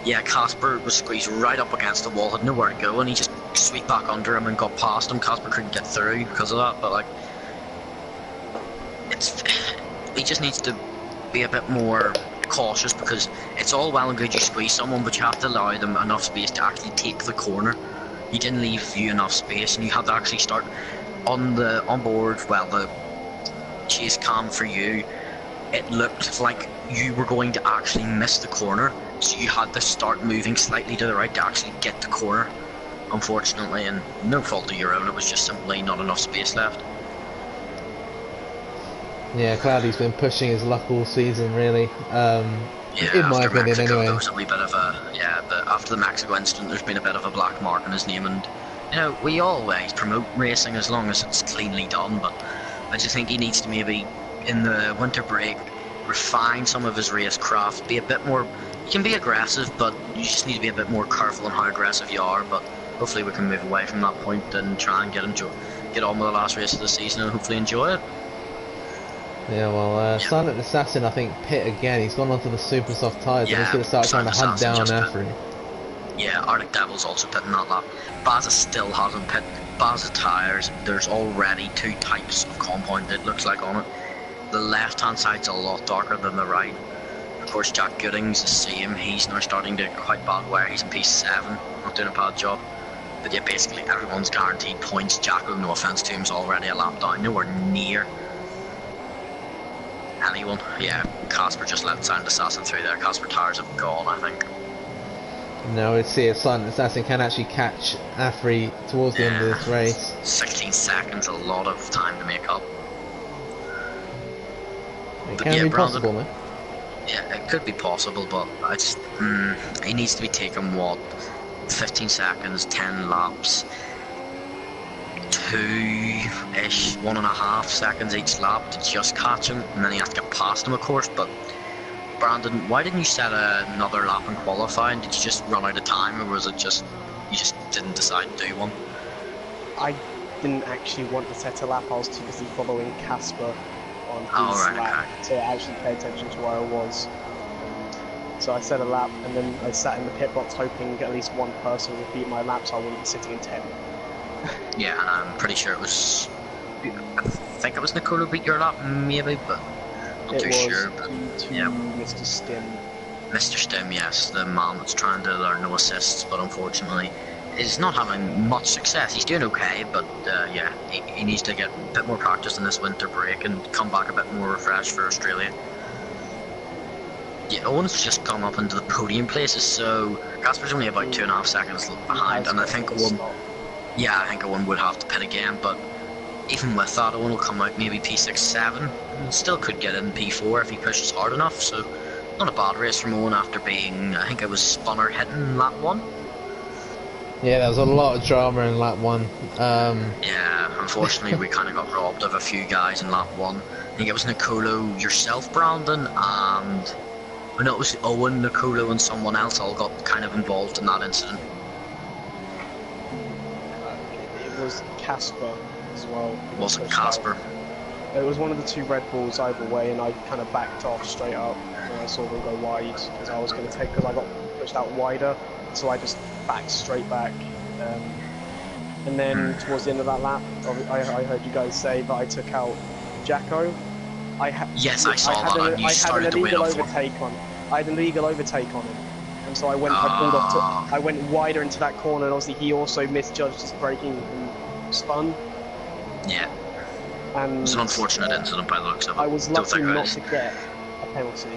yeah, Casper was squeezed right up against the wall, had nowhere to go, and he just swept back under him and got past him. Casper couldn't get through because of that, but like, he just needs to be a bit more cautious, because it's all well and good you squeeze someone, but you have to allow them enough space to actually take the corner. You didn't leave you enough space, and you had to actually start on board. Well, the chase cam for you, it looked like you were going to actually miss the corner, so you had to start moving slightly to the right to actually get the corner, unfortunately, and no fault of your own, it was just simply not enough space left. Yeah, Cloudy's been pushing his luck all season, really. Yeah, in my opinion, Mexico, anyway. There was a wee bit of after the Mexico incident, there's been a bit of a black mark on his name, and you know, we always promote racing as long as it's cleanly done, but I just think he needs to maybe, in the winter break, refine some of his race craft, be a bit more. You can be aggressive, but you just need to be a bit more careful on how aggressive you are. But hopefully we can move away from that point and try and get on with the last race of the season and hopefully enjoy it. Yeah, well, Silent Assassin, I think, pit again. He's gone onto the super soft tyres, and he's going to start trying to hunt down Afri. Yeah, Arctic Devil's also pitting that lap. Baza still hasn't pit. Baza tyres, there's already 2 types of compound, it looks like, on it. The left-hand side's a lot darker than the right. Of course, Jack Gooding's the same. He's now starting to quite bad wear. He's in P7, not doing a bad job. But yeah, basically everyone's guaranteed points. Jacko, no offence to him, is already a lap down, nowhere near anyone. Yeah, Casper just let Silent Assassin through there. Casper tires have gone, I think. Now we'll see if Silent Assassin can actually catch Afri towards the end of this race. 16 seconds, a lot of time to make up. It But can yeah, be Brandon, possible, man. yeah, it could be possible, but I just, he needs to be taking what, 15 seconds, 10 laps, 2-ish, 1.5 seconds each lap to just catch him, and then he has to get past him, of course. But Brandon, why didn't you set another lap in qualifying? Did you just run out of time, or was it just you just didn't decide to do one? I didn't actually want to set a lap. I was too busy following Casper on his right, lap okay. to actually pay attention to where I was. So I set a lap, and then I sat in the pit box hoping at least one person would beat my lap, so I wouldn't be sitting in 10th. Yeah, and I'm pretty sure it was. I think it was Nicolo beat your lap, maybe, but not too sure. But due to yeah, Mr. Stim. Mr. Stim, yes, the man that's trying to learn no assists, but unfortunately is not having much success. He's doing okay, but yeah, he needs to get a bit more practice in this winter break and come back a bit more refreshed for Australia. Yeah, Owen's just gone up into the podium places, so Casper's only about 2.5 seconds behind, and I think Owen. Yeah, I think Owen would have to pit again, but even with that, Owen will come out maybe P6, 7, and still could get in P4 if he pushes hard enough, so not a bad race from Owen after being, I think it was spunner hitting lap 1. Yeah, there was a lot of drama in lap 1. Yeah, unfortunately we kind of got robbed of a few guys in lap 1. I think it was Nicolo, yourself, Brandon, and I know it was Owen, Nicolo, and someone else all got kind of involved in that incident. It was Casper as well. Was it Casper? It was one of the two Red Bulls either way, and I kind of backed off straight up when I saw them go wide because I was going to because I got pushed out wider, so I just backed straight back. And then towards the end of that lap, I heard you guys say that I took out Jacko. Yes, I saw that, and you started to wait up for him. I had an illegal overtake on him, and so I pulled off. I went wider into that corner, and obviously he also misjudged his braking and spun. Yeah. And it was an unfortunate incident by the looks of it. I was lucky not to get a penalty,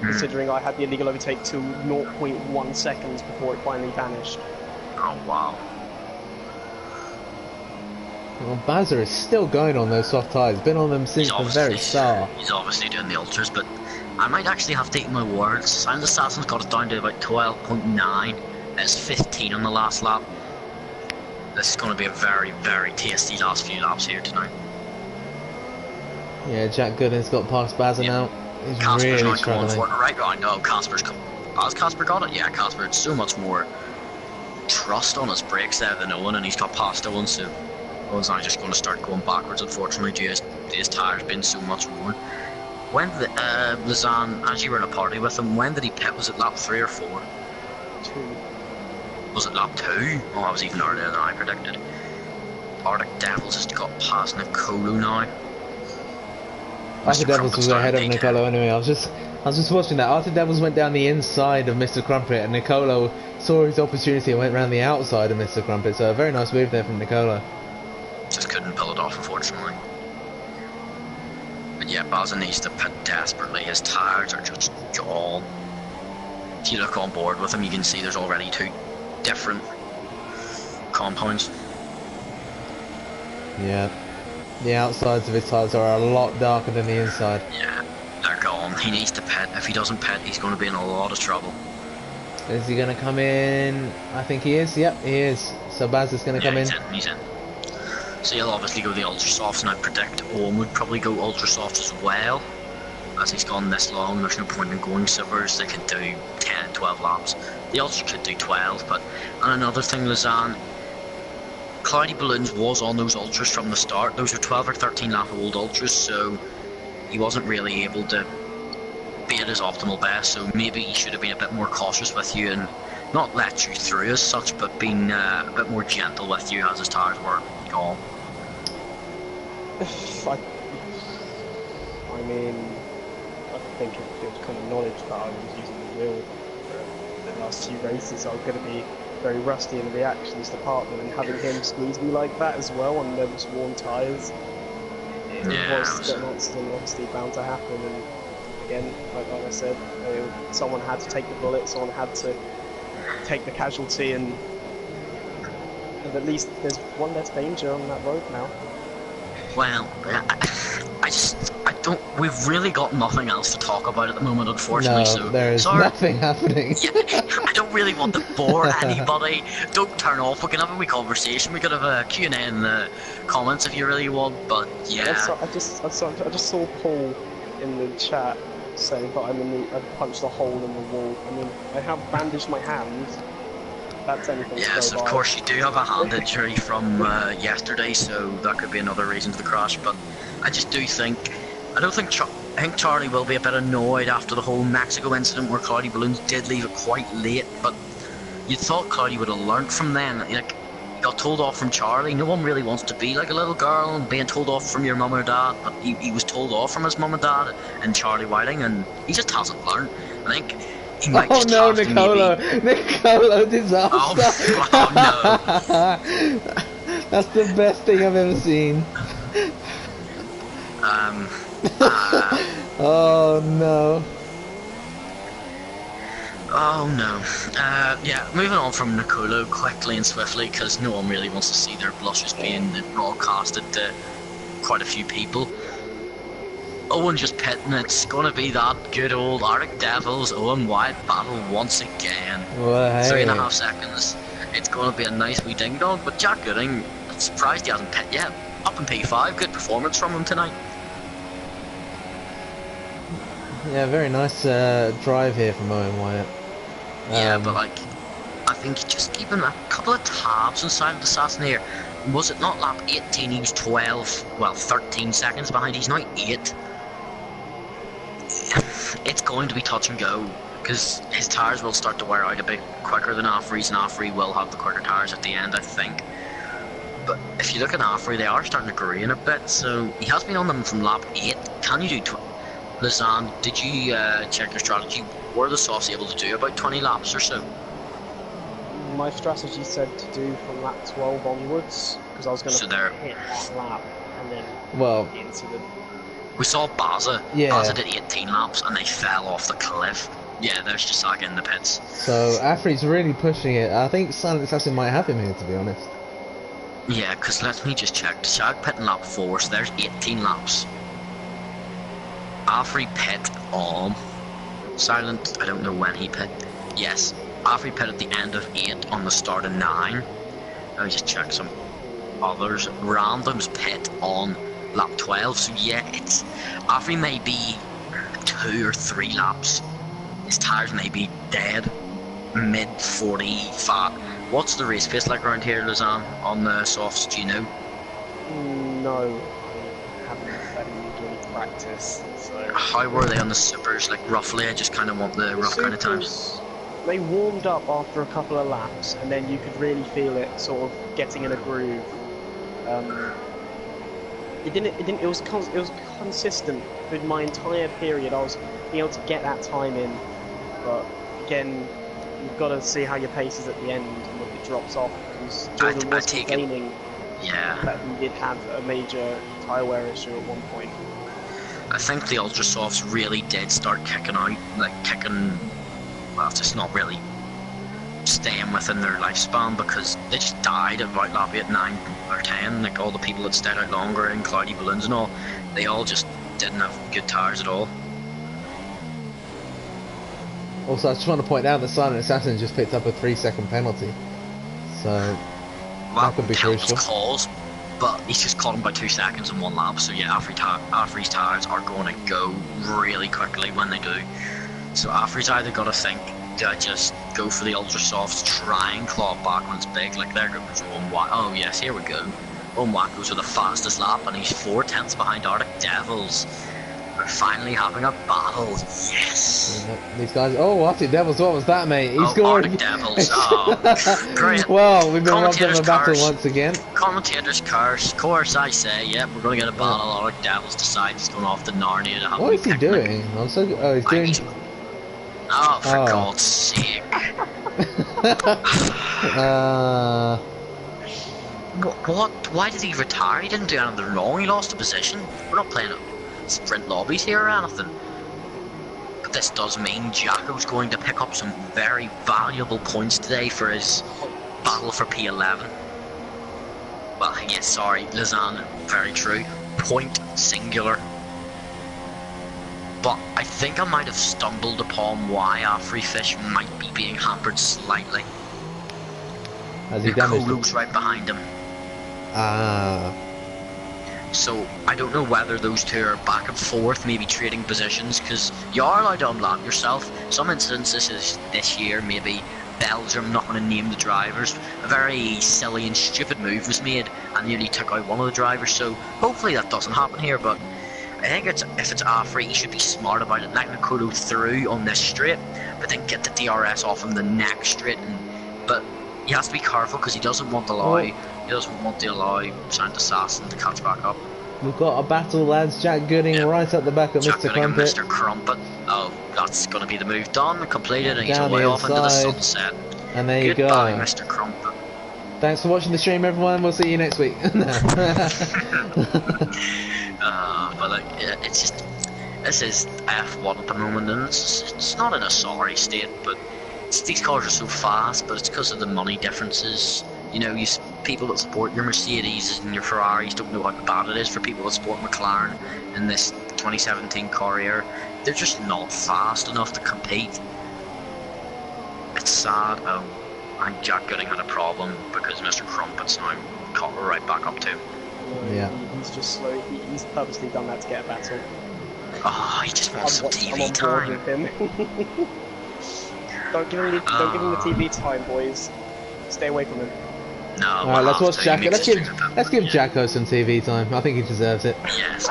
considering I had the illegal overtake to 0.1 seconds before it finally vanished. Oh wow. Well, Bazza is still going on those soft tyres. Been on them since the very start. He's obviously doing the ultras, but I might actually have to eat my words. Silent Assassin's got it down to about 12.9. It's 15 on the last lap. This is going to be a very, very tasty last few laps here tonight. Yeah, Jack Gooden's got past Bazza now. He's Casper's really not struggling. going for it right now. No, Casper's come. Has Casper got it? Yeah, Casper had so much more trust on his brakes there than Owen, and he's got past Owen, so Owen's now just going to start going backwards, unfortunately, due to his tyres being so much worn. When did Lazan, as you were in a party with him, when did he pit? Was it lap 3 or 4? 2. Was it lap 2? Oh, I was even earlier than I predicted. Arctic Devils has got past Nicolo now. Arctic Devils was ahead of Nicolo anyway. I was just watching that. Arctic Devils went down the inside of Mr. Crumpet, and Nicolo saw his opportunity and went around the outside of Mr. Crumpet. So a very nice move there from Nicolo. Just couldn't pull it off, unfortunately. But yeah, Bazza needs to pit desperately. His tyres are just gone. If you look on board with him, you can see there's already 2 different compounds. Yeah. The outsides of his tyres are a lot darker than the inside. Yeah, they're gone. He needs to pit. If he doesn't pit, he's going to be in a lot of trouble. Is he going to come in? I think he is. Yep, he is. So Baz is going to come in. He's in. So he'll obviously go the ultra softs, and I predict Owen would probably go ultra soft as well. As he's gone this long, there's no point in going sippers. They could do 10, 12 laps. The ultra could do 12, but and another thing, Lausanne, Cloudy Balloons was on those ultras from the start. Those are 12 or 13 lap old ultras, so he wasn't really able to be at his optimal best. So maybe he should have been a bit more cautious with you and not let you through as such, but been a bit more gentle with you as his tyres were gone. I mean, I think it was kind of knowledge that I was using the wheel for the last 2 races. I was going to be very rusty in the reactions department, and having him squeeze me like that as well on those worn tyres, it was an accident obviously bound to happen. And again, like I said, someone had to take the bullet, someone had to take the casualty, and And at least there's one less danger on that road now. Well, I don't. We've really got nothing else to talk about at the moment, unfortunately. No, So there is sorry. nothing happening. Yeah, I don't really want to bore anybody. Don't turn off. We can have a wee conversation. We could have a Q&A in the comments if you really want. But yeah, I just saw Paul in the chat saying that I punched a hole in the wall. I mean, I have bandaged my hand. That's anything to yes, go of by. course you do have a hand injury from yesterday, so that could be another reason for the crash. But I just do think, I think Charlie will be a bit annoyed after the whole Mexico incident where Cloudy Balloons did leave it quite late. But you'd thought Cloudy would have learnt from then. Like, he got told off from Charlie. No one really wants to be like a little girl and being told off from your mum or dad. But he was told off from his mum and dad and Charlie Whiting, and he just hasn't learned. I think. Oh no, Nicolo! Nicolo disaster! Oh no! That's the best thing I've ever seen. Oh no. Oh no. Yeah, moving on from Nicolo quickly and swiftly, because no one really wants to see their blushes being broadcasted to quite a few people. Owen just pitting, it's going to be that good old Arctic Devils Owen Wyatt battle once again. Well, hey. 3.5 seconds. It's going to be a nice wee ding dong, but Jack Gooding, I'm surprised he hasn't pit yet. Up in P5, good performance from him tonight. Yeah, very nice drive here from Owen Wyatt. Yeah, but like, I think just keeping a couple of tabs on Silent Assassin here. Was it not lap 18? He was 13 seconds behind. He's now 8. It's going to be touch and go because his tyres will start to wear out a bit quicker than R3's, and R3 will have the quicker tyres at the end, I think. But if you look at R3, they are starting to green a bit, so he has been on them from lap 8. Can you do Lizanne, did you check your strategy? Were the softs able to do about 20 laps or so? My strategy said to do from lap 12 onwards, because I was going to hit that lap and then the incident. We saw Baza. Yeah. Baza did 18 laps and they fell off the cliff. Yeah, there's Jasaga in the pits. So Afri's really pushing it. I think Silent Assassin might have him here, to be honest. Yeah, because let me just check. Jasaga pit in lap 4, so there's 18 laps. Afri pit on Silent, I don't know when he pit. Yes, Afri pit at the end of 8 on the start of 9. Let me just check some others. Random's pit on lap 12, so yeah, it's Afri may be 2 or 3 laps. His tyres may be dead, mid 45. What's the race pace like around here, Lizanne, on the softs, do you know? No, I haven't really practice. So. How were they on the supers, like roughly? I just kind of want the rough kind of times. They warmed up after a couple of laps, and then you could really feel it sort of getting in a groove. It was consistent with my entire period. I was being able to get that time in, but again, you've got to see how your pace is at the end and if it drops off. Because Jordan was complaining that he did have a major tyre wear issue at one point. I think the Ultra Softs really did start kicking out, well, just not really staying within their lifespan because they just died at about lap 8, 9 or 10. Like all the people that stayed out longer in Cloudy Balloons and all, they all just didn't have good tyres at all. Also, I just want to point out that Silent Assassin just picked up a 3-second penalty, so that could be crucial. Calls, but he's just caught him by 2 seconds in 1 lap. So yeah, Afri's tyres are going to go really quickly when they do. So Afri's either got to think, do I just go for the Ultra Softs, try and claw it back when it's big, like they're going for Owen Wyatt. Oh yes, here we go. Owen Wyatt goes for the fastest lap and he's 4 tenths behind Arctic Devils. We're finally having a battle, yes! These guys, oh, Arctic Devils, what was that, mate? He's scored. Arctic Devils, oh, great. Well, we've been robbed of a battle once again. Commentator's curse, of course I say, yep, we're going to get a battle. Arctic Devils decides he's going off to Narnia to have What is he doing? I'm so, oh, he's doing... Oh, for God's sake. What? Why did he retire? He didn't do anything wrong, he lost a position. We're not playing sprint lobbies here or anything. But this does mean Jacko's going to pick up some very valuable points today for his battle for P11. Well, yes, sorry, Lausanne, very true. Point singular. But I think I might have stumbled upon why Afri Fish might be being hampered slightly. Has he damaged him? Nicolo's right behind him. Ah. So I don't know whether those two are back and forth, maybe trading positions, because you are allowed to unlap yourself. Some instances this year, maybe Belgium, not going to name the drivers, a very silly and stupid move was made and nearly took out one of the drivers, so hopefully that doesn't happen here. But I think if it's Afri, he should be smart about it, let Nicolo through on this straight, but then get the DRS off him the next straight. But he has to be careful because he doesn't want to allow Sound Assassin to catch back up. We've got a battle, lads. Jack Gooding right at the back of Jack Mr. Gooding and Crumpet. Mr. Crumpet. Oh, that's going to be the move done, completed, and he's Down away the off into the inside. sunset. And there you Goodbye, go. Mr. Crumpet. Thanks for watching the stream, everyone. We'll see you next week. But like, yeah, it's just, this is F1 at the moment, and it's not in a sorry state, but these cars are so fast, but it's because of the money differences. You know, people that support your Mercedes and your Ferraris don't know how bad it is for people that support McLaren in this 2017 car year. They're just not fast enough to compete. It's sad. And Jack Gooding had a problem because Mr. Crumpet's now caught right back up to him. Yeah. He's just slow. He's purposely done that to get a battle. Oh, he just wants some TV I'm on board time. with him. Don't give him the TV time, boys. Stay away from him. No, Alright, let's watch Jacko. Let's give Yeah. Jacko some TV time. I think he deserves it. Yes.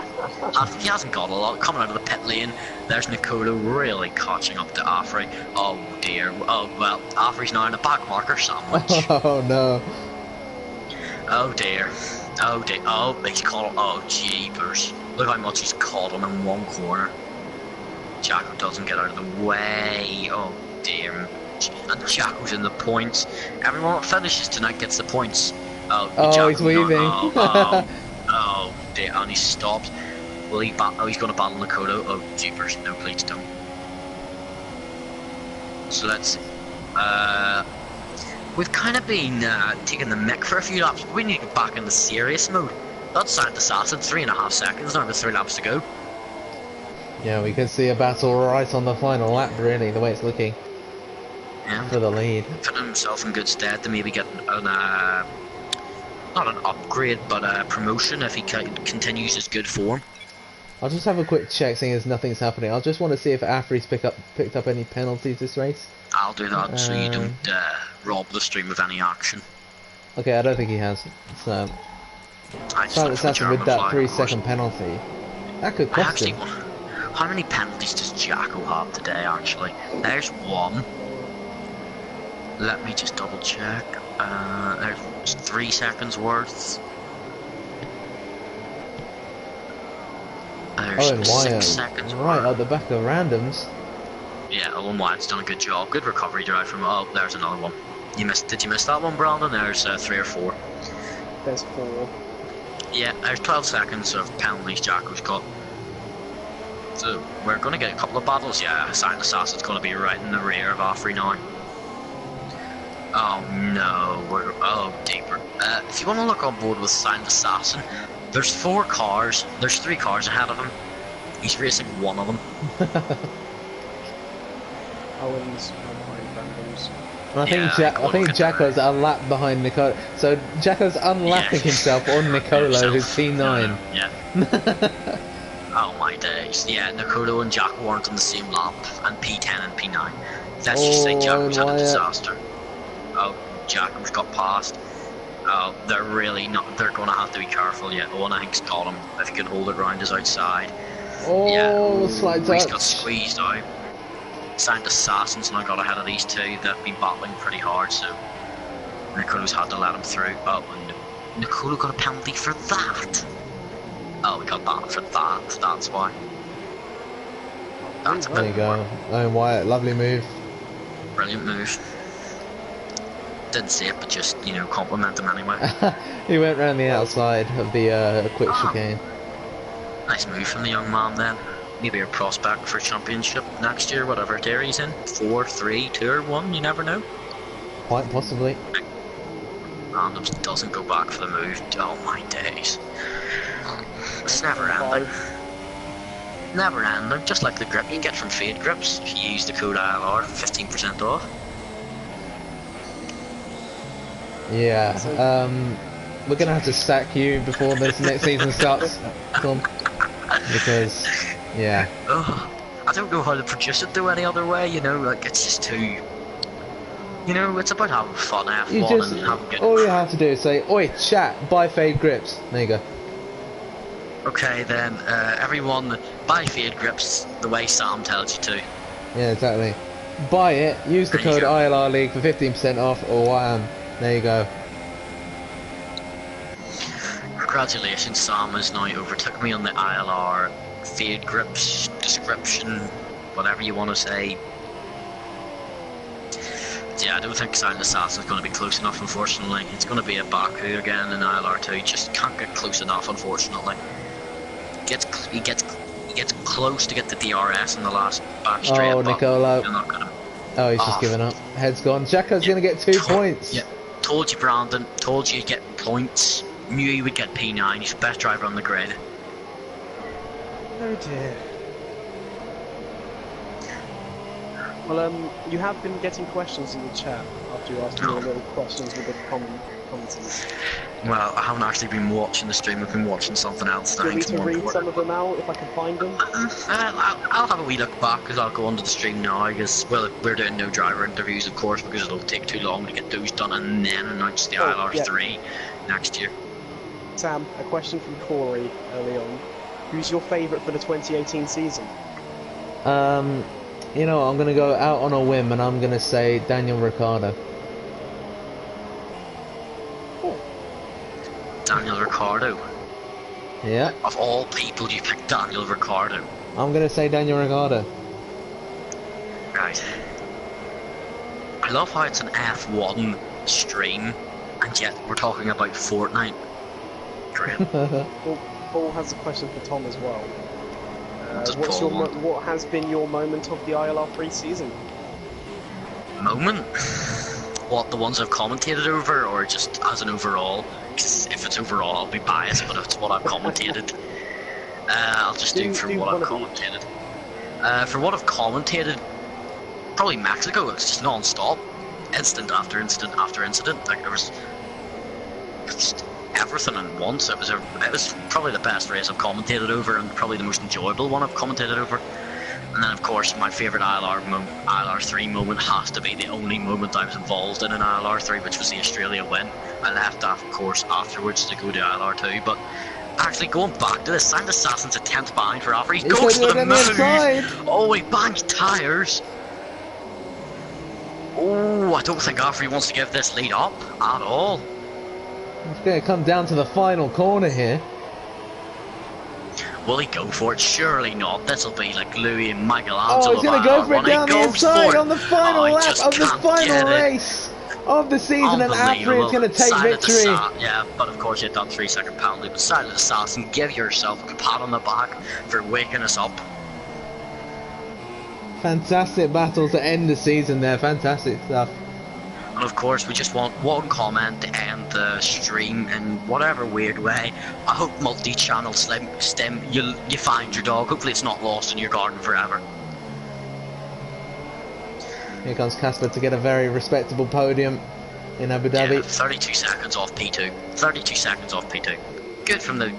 He hasn't got a lot. Coming out of the pit lane, there's Nicolo really catching up to Afri. Oh dear. Oh well, Afri's now in a back marker sandwich. Oh no. Oh dear. Oh dear. Oh, he's caught him. Oh jeepers. Look how much he's caught him in one corner. Jacko doesn't get out of the way. Oh dear. And Jacko's in the points. Everyone that finishes tonight gets the points. Oh, Oh, he's weaving. Oh dear. And he stopped. Will he he's going to battle Nicolo. Oh jeepers. No, please don't. So let's see. We've kind of been taking the mick for a few laps. We need to get back into serious mode. That's Sound Assassin, 3.5 seconds, now with 3 laps to go. Yeah, we could see a battle right on the final lap, really, the way it's looking. Yeah. For the lead. Putting himself in good stead to maybe get an not an upgrade, but a promotion if he continues his good form. I'll just have a quick check, seeing as nothing's happening. I just want to see if Afri's picked up any penalties this race. I'll do that so you don't rob the stream of any action. Okay, I don't think he has. So, I Sound Assassin with that 3-second penalty. That could cost him. How many penalties does Jacko have today, actually? There's one. Let me just double check. There's 3 seconds worth. There's Owen 6 Wyatt, seconds right worth. at the back of randoms. Yeah, Owen Wyatt's done a good job. Good recovery drive from. Oh, there's another one. Did you miss that one, Brandon? There's 3 or 4. There's 4. Yeah, there's 12 seconds of penalties Jacko's got. So we're going to get a couple of battles. Yeah, Sound Assassin's going to be right in the rear of Afri now. Oh no, oh deeper. If you want to look on board with Sound Assassin, there's 4 cars. There's 3 cars ahead of him. He's racing one of them. Owen's behind randoms. And I think Jacko's unlapped behind Nicolo. So Jacko's unlapping himself on Nicolo, who's P9. Yeah. Oh my days. Yeah, Nicolo and Jacko weren't on the same lap, and P10 and P9. Let's just say Jacko's had a disaster. Oh, Jacko's got past. Oh, they're really not. They're going to have to be careful. Yeah, Owen I think's got him. If he can hold it round his outside. Oh, Yeah, slight he's touch. got squeezed out. Sound Assassin's now got ahead of these two. They've been battling pretty hard, so Nicolo's had to let him through. Oh, and Nicolo got a penalty for that. Oh, we got that for that. That's why. That's a There bit you go. Owen Wyatt, lovely move. brilliant move. Didn't see it, but just, you know, compliment him anyway. He went round the outside of the quick Ah. chicane. Nice move from the young man then. Maybe a prospect for championship next year, whatever tier he's in. 4, 3, 2 or 1, you never know. Quite possibly. randoms doesn't go back for the move. Oh my days. It's never ending. Never ending. Just like the grip you get from Fade Grips. If you use the code ILR, 15% off. Yeah, we're gonna have to sack you before this next season starts, Tom. Because, yeah. Ugh, I don't know how to produce it though any other way, you know, like it's just too... You know, it's about having fun, F1 and having good... All you have to do is say, oi, chat, buy Fade Grips. There you go. Okay then, everyone, buy Fade Grips the way Sam tells you to. Yeah, exactly. Buy it, use the code ILR League for 15% off, or wham. There you go. Congratulations, Sam has now overtook me on the ILR Fade Grips description, whatever you want to say. Yeah, I don't think Silent Assassin is going to be close enough, unfortunately. It's going to be a Baku again in ILR2. Just can't get close enough, unfortunately. He gets close to get the DRS in the last back straight. Oh, Nicolo. Gonna... Oh, he's just given up. Head's gone. Jacko's going to get 2 points. Yeah, told you, Brandon. Told you he'd get points. Knew he would get P9. He's the best driver on the grid. Oh dear. Well, you have been getting questions in the chat after you asked me your little questions with the commenters. Well, I haven't actually been watching the stream. I've been watching something else. Do you want me to read some of them out if I can find them? I'll have a wee look back because I'll go onto the stream now. Because well, we're doing no driver interviews, of course, because it'll take too long to get those done and then announce the ILR3 next year. Sam, a question from Corey early on. Who's your favourite for the 2018 season? You know, I'm going to go out on a whim and I'm going to say Daniel Ricciardo. Oh. Daniel Ricciardo? Yeah. Of all people, you picked Daniel Ricciardo. I'm going to say Daniel Ricciardo. Right. I love how it's an F1 stream and yet we're talking about Fortnite. Great. Well, Paul has a question for Tom as well. What has been your moment of the ILR3 season? Moment? What, the ones I've commentated over, or just as an overall? Because if it's overall, I'll be biased, but if it's what I've commentated, I'll just do for what I've commentated. For what I've commentated, probably Mexico. It's just non-stop, incident after incident after incident. Like there was just everything in once. It was probably the best race I've commentated over, and probably the most enjoyable one I've commentated over. And then of course my favourite ILR3 moment has to be the only moment I was involved in ILR3, which was the Australia win. I left that of course afterwards to go to ILR2, but actually going back to this, Silent Assassin's a 10th bind for Alfred. He goes to the move! Oh, he banged tyres! Oh, I don't think Alfred wants to give this lead up at all. It's going to come down to the final corner here. Will he go for it? Surely not. This'll be like Louis and Michelangelo. Oh, he's going to go for it down the inside on the final lap of the final race of the season, and Alfred is going to take victory. Yeah, but of course you had that 3-second penalty. But Silent Assassin, give yourself a pat on the back for waking us up. Fantastic battle to end the season there. Fantastic stuff. And of course, we just want one comment to end the stream in whatever weird way. I hope multi-channel stem you find your dog. Hopefully it's not lost in your garden forever. Here comes Casper to get a very respectable podium in Abu Dhabi. Yeah, 32 seconds off P2. 32 seconds off P2. Good from the...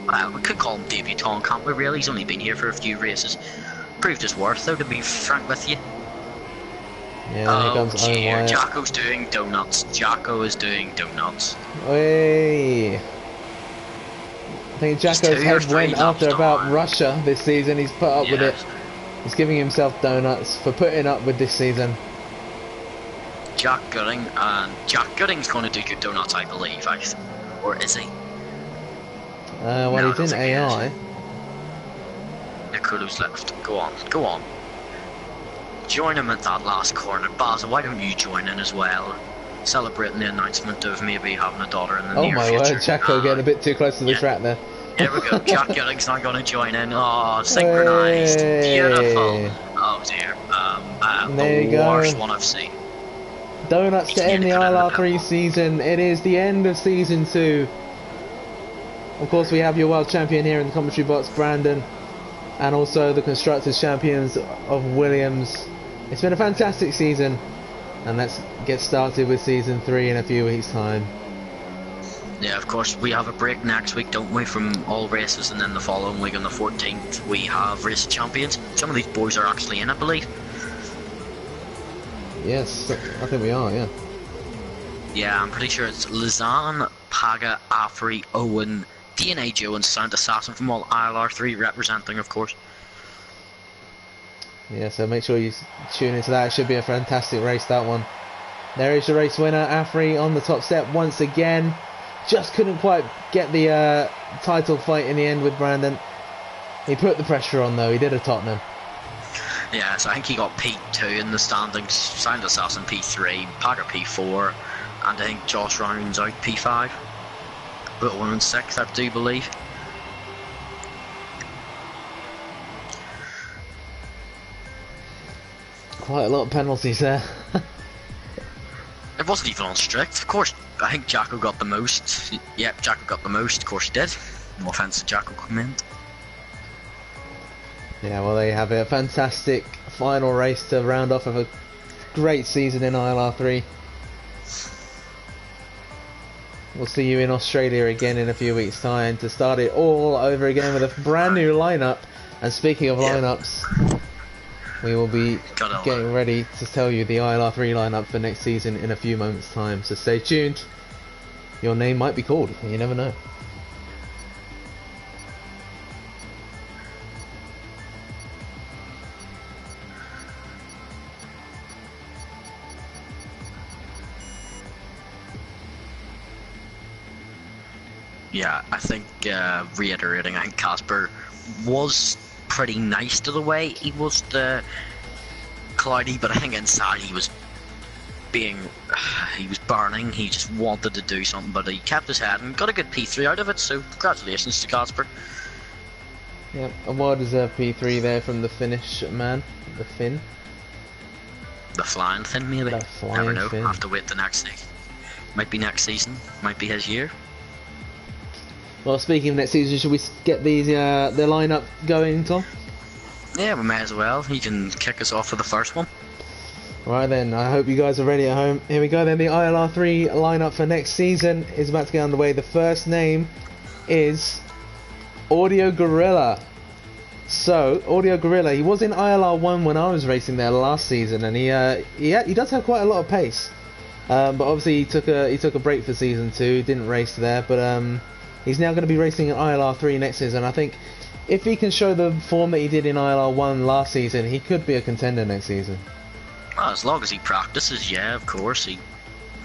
Well, we could call him debutant, can't we really? He's only been here for a few races. Proved his worth though, to be frank with you. Yeah, here comes dear, Jacko's doing donuts. Jacko is doing donuts. Hey. I think Jacko's head went after about Russia this season. He's put up with it. He's giving himself donuts for putting up with this season. Jack Gooding's going to do good donuts, I believe. Or is he? Well, no, he's in AI. Nicolo's left. Go on, go on. Join him at that last corner. Basil, why don't you join in as well? Celebrating the announcement of maybe having a daughter in the near future. Oh my word, Jacko getting a bit too close to the track there. Here we go, Jack Gooding's not going to join in. Oh, synchronised. Beautiful. Oh dear. The worst one I've seen. Donuts to end the ILR3 season. It is the end of season 2. Of course, we have your world champion here in the commentary box, Brandon, and also the constructors champions of Williams. It's been a fantastic season, and let's get started with season 3 in a few weeks' time. Yeah, of course, we have a break next week, don't we, from all races, and then the following week on the 14th we have Race of Champions. Some of these boys are actually in, I believe. Yes, I think we are, yeah. Yeah, I'm pretty sure it's Lizanne, Paga, Afri, Owen, DNA Joe and Sound Assassin from all ILR3 representing, of course. Yeah, so make sure you tune into that. It should be a fantastic race, that one. There is your race winner, Afri, on the top step once again. Just couldn't quite get the title fight in the end with Brandon. He put the pressure on, though. He did a Tottenham. Yeah, so I think he got P2 in the standings, Sound Assassin P3, Paga P4, and I think Josh rounds out P5. But 1 and 6, I do believe. Quite a lot of penalties there. It wasn't even on strict. Of course, I think Jacko got the most. Yep, Jacko got the most. Of course he did. No offense to Jacko comment. Yeah, well, there you have it. A fantastic final race to round off of a great season in ILR3. We'll see you in Australia again in a few weeks' time to start it all over again with a brand new lineup. And speaking of lineups, we will be getting ready to tell you the ILR3 lineup for next season in a few moments' time. So stay tuned. Your name might be called. You never know. Yeah, I think, reiterating, I think Casper was pretty nice to the way he was the Cloudy, but I think inside he was burning. He just wanted to do something, but he kept his head and got a good P3 out of it, so congratulations to Casper. Yeah, a well-deserved P3 there from the Finnish man, the Finn. The flying Finn, maybe? The flying Never know, Finn. have to wait the next season. Might be next season, might be his year. Well, speaking of next season, should we get these the lineup going, Tom? Yeah, we may as well. He can kick us off for the first one. Right then, I hope you guys are ready at home. Here we go then, the ILR3 lineup for next season is about to get underway. The first name is Audio Gorilla. So, Audio Gorilla, he was in ILR1 when I was racing there last season, and he does have quite a lot of pace. But obviously he took a break for season 2, didn't race there, but he's now going to be racing in ILR3 next season. I think if he can show the form that he did in ILR1 last season, he could be a contender next season. Well, as long as he practices, yeah, of course.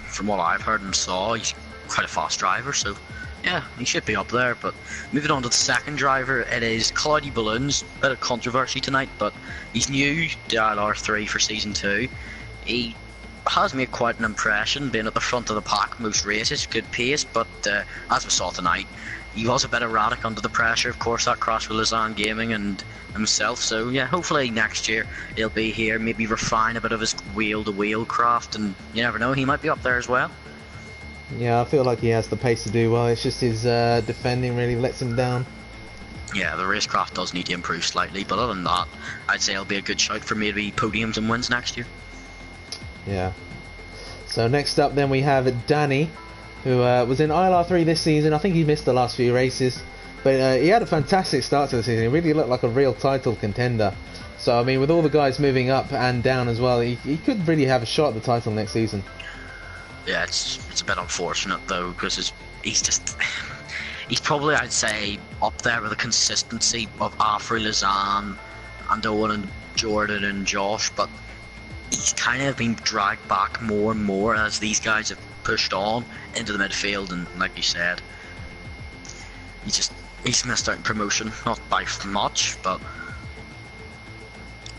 From what I've heard and saw, he's quite a fast driver, so yeah, he should be up there. But moving on to the second driver, it is Cloudy Balloons. Bit of controversy tonight, but he's new to ILR3 for season 2. He has made quite an impression, being at the front of the pack most races, good pace, but as we saw tonight, he was a bit erratic under the pressure. Of course, that crash with Lizanne Gaming and himself, so yeah, hopefully next year he'll be here, maybe refine a bit of his wheel-to-wheel craft, and you never know, he might be up there as well. Yeah, I feel like he has the pace to do well. It's just his defending really lets him down. Yeah, the racecraft does need to improve slightly, but other than that, I'd say he'll be a good shout for maybe podiums and wins next year. Yeah. So next up then we have Danny, who was in ILR3 this season. I think he missed the last few races, but he had a fantastic start to the season. He really looked like a real title contender. So I mean, with all the guys moving up and down as well, he could really have a shot at the title next season. Yeah, it's a bit unfortunate though, because he's probably, I'd say, up there with the consistency of Afri, Lizanne and Owen and Jordan and Josh, but he's kind of been dragged back more and more as these guys have pushed on into the midfield, and like you said, he's missed out in promotion, not by much, but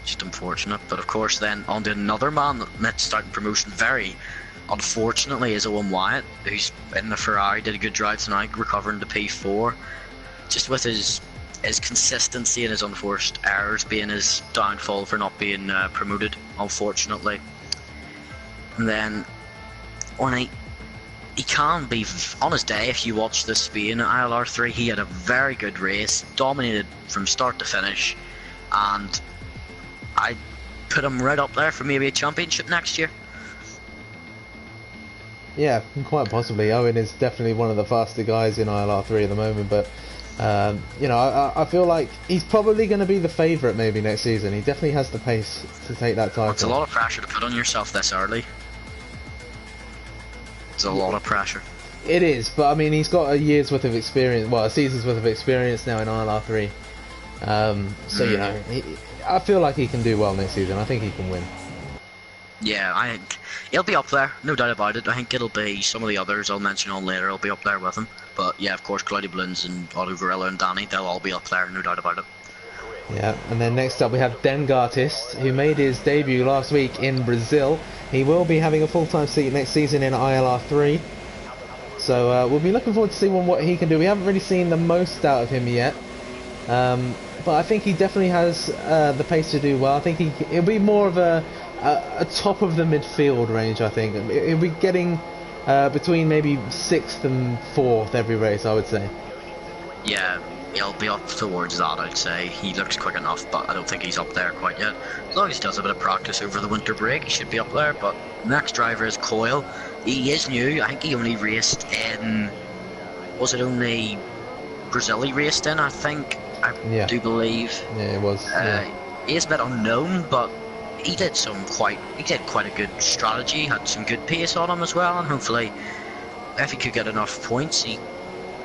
just unfortunate. But of course then on to another man that missed out in promotion very unfortunately is Owen Wyatt, who's in the Ferrari, did a good drive tonight, recovering to P4, just with his consistency and his unforced errors being his downfall for not being promoted, unfortunately. And then when he can be on his day. If you watch the Spain ILR3, he had a very good race, dominated from start to finish, and I put him right up there for maybe a championship next year. Yeah, quite possibly. Owen is definitely one of the faster guys in ILR3 at the moment, but you know, I feel like he's probably going to be the favourite maybe next season. He definitely has the pace to take that title. It's a lot of pressure to put on yourself this early. It's a lot of pressure. It is, but I mean, he's got a year's worth of experience, well, a season's worth of experience now in ILR3. So, you know, I feel like he can do well next season. I think he can win. Yeah, I think he'll be up there, no doubt about it. I think it'll be some of the others I'll mention on later, will be up there with him. But yeah, of course, Cloudy Balloons and Otto Varela and Danny, they'll all be up there, no doubt about it. Yeah, and then next up we have Dengartist, who made his debut last week in Brazil. He will be having a full-time seat next season in ILR3. So we'll be looking forward to seeing what he can do. We haven't really seen the most out of him yet. But I think he definitely has the pace to do well. I think he'll be more of a top of the midfield range, I think. He'll be getting between maybe 6th and 4th every race, I would say. Yeah, he'll be up towards that, I'd say. He looks quick enough, but I don't think he's up there quite yet. As long as he does a bit of practice over the winter break, he should be up there. But next driver is Coyle. He is new. I think he only raced in... Was it only Brazil he raced in, I think? I do believe. Yeah, it was. He is a bit unknown, but he did quite a good strategy, had some good pace on him as well, and hopefully if he could get enough points he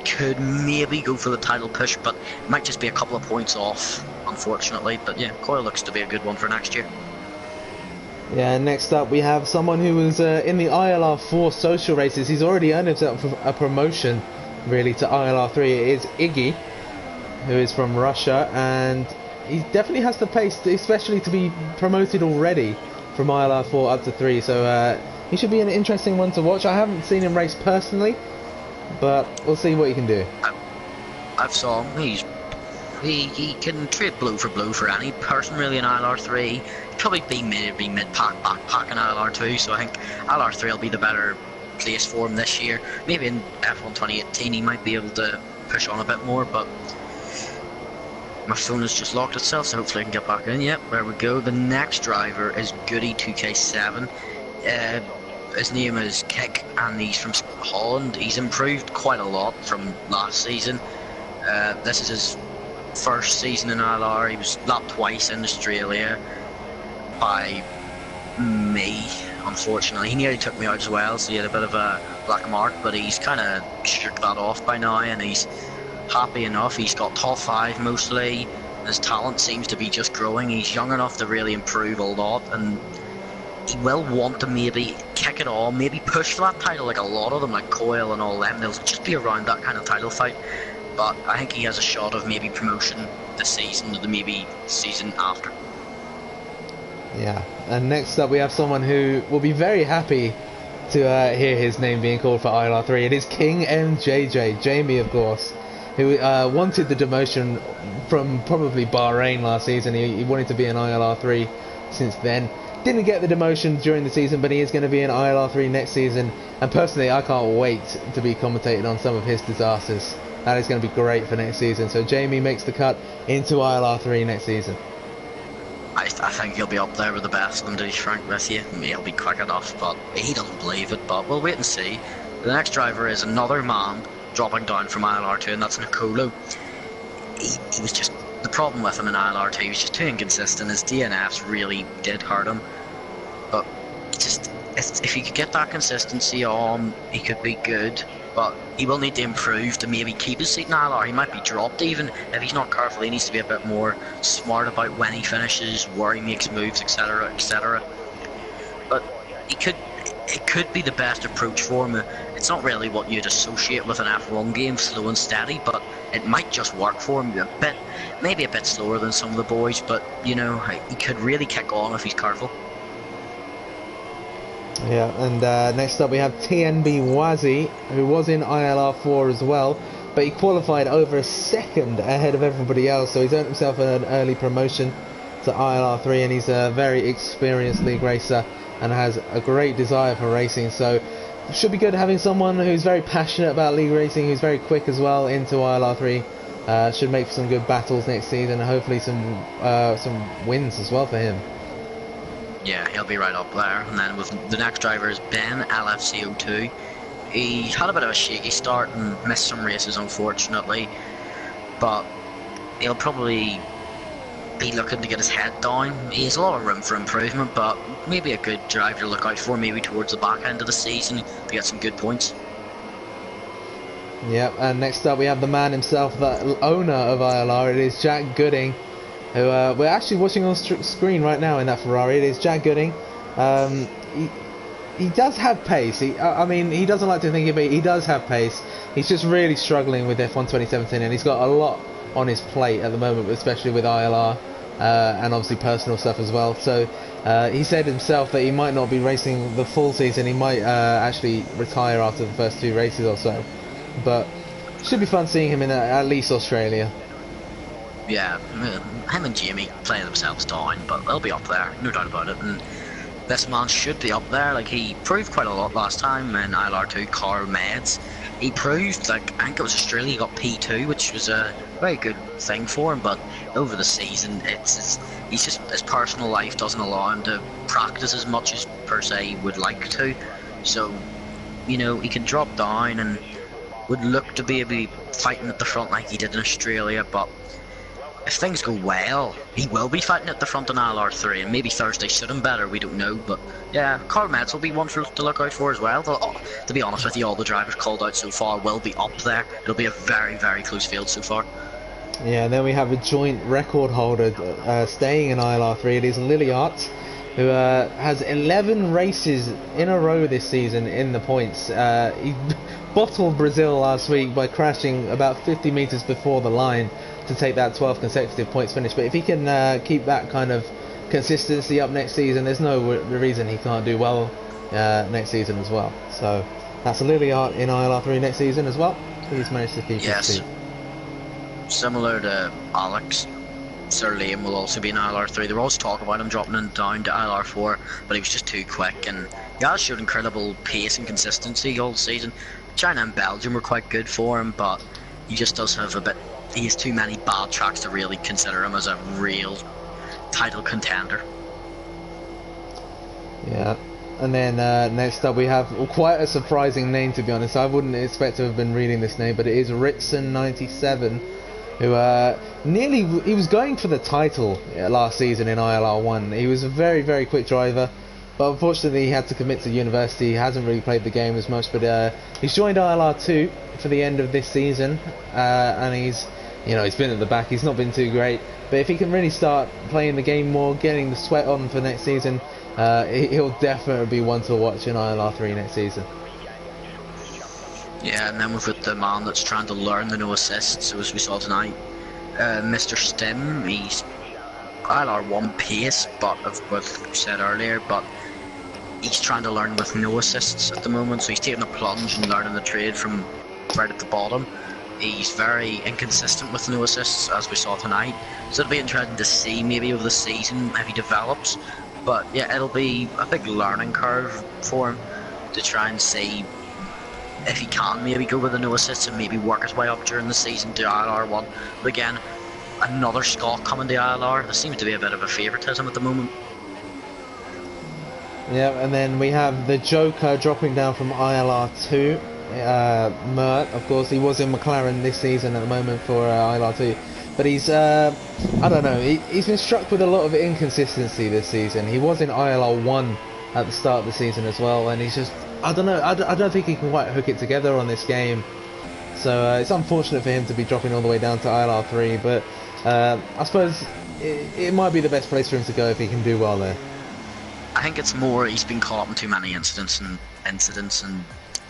could maybe go for the title push, but it might just be a couple of points off, unfortunately. But yeah, Coyle looks to be a good one for next year. Yeah, next up we have someone who was in the ILR4 social races. He's already earned himself a promotion really to ILR3. It is Iggy, who is from Russia, and he definitely has the pace, especially to be promoted already from ILR4 up to 3. So he should be an interesting one to watch. I haven't seen him race personally, but we'll see what he can do. I've saw him. He can trade blow for any person really in ILR3. He'd probably be mid-pack, back-pack in ILR2, so I think ILR3 will be the better place for him this year. Maybe in F1 2018 he might be able to push on a bit more, but my phone has just locked itself, so hopefully I can get back in. Yep, there we go. The next driver is Goody2K7. His name is Kick, and he's from Holland. He's improved quite a lot from last season. This is his first season in ILR. He was lapped twice in Australia by me, unfortunately. He nearly took me out as well, so he had a bit of a black mark, but he's kind of shook that off by now, and he's happy enough. He's got top 5 mostly. His talent seems to be just growing. He's young enough to really improve a lot, and he will want to maybe kick it on, maybe push for that title like a lot of them, like Coyle and all them. They'll just be around that kind of title fight. But I think he has a shot of maybe promotion this season or the maybe season after. Yeah, and next up we have someone who will be very happy to hear his name being called for ILR3. It is King MJJ, Jamie of course, who wanted the demotion from probably Bahrain last season. He wanted to be in ILR3 since then. Didn't get the demotion during the season, but he is going to be in ILR3 next season. And personally, I can't wait to be commentating on some of his disasters. That is going to be great for next season. So Jamie makes the cut into ILR3 next season. I think he'll be up there with the best of them, to be frank with you. He'll be quick enough, but he doesn't believe it. But we'll wait and see. The next driver is another man dropping down from ILR2, and that's Nicolo. He was just... The problem with him in ILR2, he was just too inconsistent. His DNFs really did hurt him. But just... If he could get that consistency on, he could be good. But he will need to improve to maybe keep his seat in ILR. He might be dropped even if he's not careful. He needs to be a bit more smart about when he finishes, where he makes moves, etc., etc. But it could be the best approach for him. It's not really what you'd associate with an F1 game, slow and steady, but it might just work for him a bit, maybe a bit slower than some of the boys, but you know, he could really kick on if he's careful. Yeah, and next up we have TNB Wazi, who was in ILR4 as well, but he qualified over a second ahead of everybody else, so he's earned himself an early promotion to ILR3, and he's a very experienced league racer and has a great desire for racing. So it should be good having someone who's very passionate about league racing, who's very quick as well into ILR3. Should make for some good battles next season, and hopefully some wins as well for him. Yeah, he'll be right up there. And then with the next driver is Ben LFCO2. He had a bit of a shaky start and missed some races, unfortunately, but he'll probably be looking to get his head down. He has a lot of room for improvement, but maybe a good driver to look out for maybe towards the back end of the season to get some good points. Yep, and next up we have the man himself, the owner of ILR. It is Jack Gooding, who we're actually watching on screen right now in that Ferrari. It is Jack Gooding. He does have pace. I mean, he doesn't like to think of it. He does have pace. He's just really struggling with F1 2017, and he's got a lot on his plate at the moment, especially with ILR and obviously personal stuff as well. So he said himself that he might not be racing the full season. He might actually retire after the first 2 races or so. But should be fun seeing him in at least Australia. Yeah, him and Jamie playing themselves down, but they'll be up there, no doubt about it. And this man should be up there. Like, he proved quite a lot last time in ILR2 Carl Meds. He proved, like, I think it was Australia, he got P2, which was a very good thing for him, but over the season, he's just, his personal life doesn't allow him to practice as much as per se he would like to. So, you know, he can drop down and would look to be fighting at the front like he did in Australia, but if things go well, he will be fighting at the front in ILR3, and maybe Thursday suit him better, we don't know. But yeah, Carl Metz will be one to look out for as well. To be honest with you, all the drivers called out so far will be up there. It'll be a very, very close field so far. Yeah, then we have a joint record holder staying in ILR3. It is Liliart, who has 11 races in a row this season in the points. He bottled Brazil last week by crashing about 50 meters before the line to take that 12 consecutive points finish. But if he can keep that kind of consistency up next season, there's no reason he can't do well next season as well. So that's Liliart in ILR3 next season as well. He's managed to keep his seat. Similar to Alex, Sir Liam will also be in ILR3. There was talk about him dropping him down to ILR4, but he was just too quick, and he has showed incredible pace and consistency all season. China and Belgium were quite good for him, but he just does have he has too many bad tracks to really consider him as a real title contender. Yeah, and then next up we have quite a surprising name, to be honest. I wouldn't expect to have been reading this name, but it is Ritson97, who he was going for the title last season in ILR1. He was a very, very quick driver, but unfortunately he had to commit to university. He hasn't really played the game as much, but he's joined ILR2 for the end of this season, and he's been at the back. He's not been too great, but if he can really start playing the game more, getting the sweat on for next season, he'll definitely be one to watch in ILR3 next season. Yeah, and then we've got the man that's trying to learn the no assists, as we saw tonight, Mr. Stim. He's ILR1 pace, but of what you said earlier, but he's trying to learn with no assists at the moment, so he's taking a plunge and learning the trade from right at the bottom. He's very inconsistent with no assists, as we saw tonight, so it'll be interesting to see maybe over the season if he develops. But yeah, it'll be a big learning curve for him to try and see if he can maybe go with the no assists and maybe work his way up during the season to ILR1. But again, another Scot coming to ILR. There seems to be a bit of a favouritism at the moment. Yeah, and then we have the Joker dropping down from ILR2. Mert, of course, he was in McLaren this season at the moment for ILR2. But he's, I don't know, he's been struck with a lot of inconsistency this season. He was in ILR1 at the start of the season as well, and he's just, I don't know, I don't think he can quite hook it together on this game. So it's unfortunate for him to be dropping all the way down to ILR3, but I suppose it might be the best place for him to go if he can do well there. I think it's more he's been caught up in too many incidents and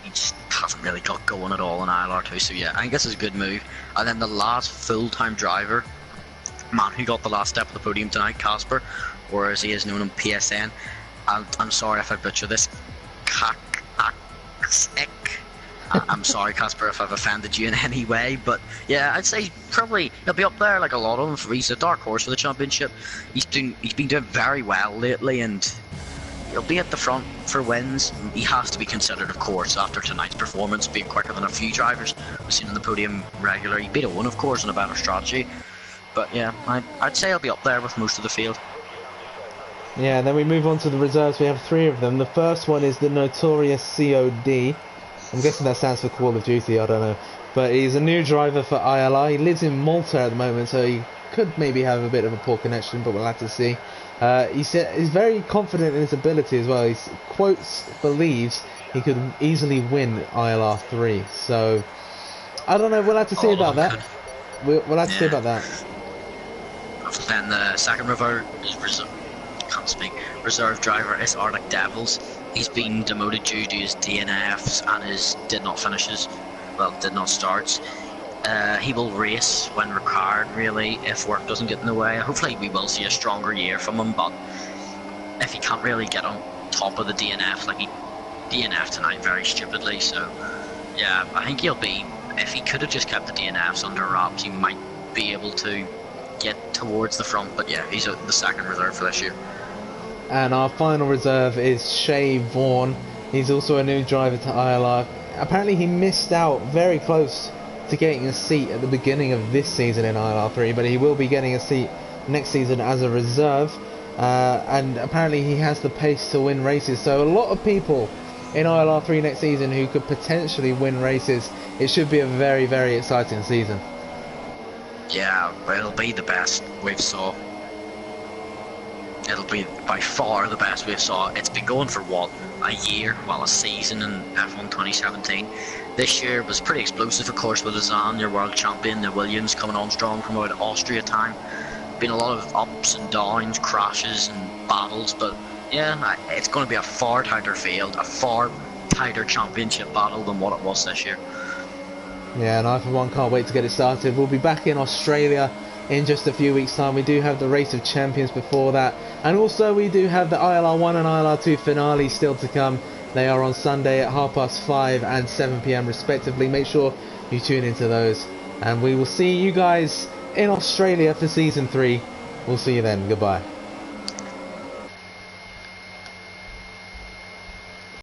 he just hasn't really got going at all in ILR2, so yeah, I think this is a good move. And then the last full-time driver, man who got the last step of the podium tonight, Casper, or as he is known in PSN, I'm sorry if I butcher this, I'm sorry, Casper, if I've offended you in any way, but yeah, I'd say probably he'll be up there like a lot of them. He's a dark horse for the championship. He's been doing very well lately, and he'll be at the front for wins. He has to be considered, of course, after tonight's performance, being quicker than a few drivers we've seen on the podium regularly. He beat Owen, of course, in a better strategy. But yeah, I'd say he'll be up there with most of the field. Yeah, then we move on to the reserves. We have 3 of them. The first one is the notorious COD. I'm guessing that stands for Call of Duty, I don't know. But he's a new driver for ILR. He lives in Malta at the moment, so he could maybe have a bit of a poor connection, but we'll have to see. He said he's very confident in his ability as well. He believes he could easily win ILR3. So I don't know. We'll have to see about that. We'll have to see about that. Then the second reserve driver is Arctic Devils. He's been demoted due to his DNFs and his did not starts. He will race when required, really, if work doesn't get in the way. Hopefully we will see a stronger year from him, but if he can't really get on top of the DNF, like he DNF'd tonight very stupidly, so yeah, I think he'll be, if he could have just kept the DNFs under wraps, he might be able to get towards the front, but yeah, he's the second reserve for this year. And our final reserve is Shay Vaughan. He's also a new driver to ILR. Apparently he missed out very close to getting a seat at the beginning of this season in ILR3, but he will be getting a seat next season as a reserve, and apparently he has the pace to win races. So a lot of people in ILR3 next season who could potentially win races. It should be a very, very exciting season. Yeah, it'll be the best we've saw. It'll be by far the best we've saw. It's been going for what, a year, well, a season in F1 2017. This year was pretty explosive, of course, with Azan, your world champion, the Williams coming on strong from out Austria time. Been a lot of ups and downs, crashes and battles, but yeah, it's going to be a far tighter field, a far tighter championship battle than what it was this year. Yeah, and I for one can't wait to get it started. We'll be back in Australia in just a few weeks' time. We do have the Race of Champions before that, and also we do have the ILR1 and ILR2 finale still to come. They are on Sunday at 5:30 and 7 PM respectively. Make sure you tune into those, and we will see you guys in Australia for Season 3. We'll see you then. Goodbye.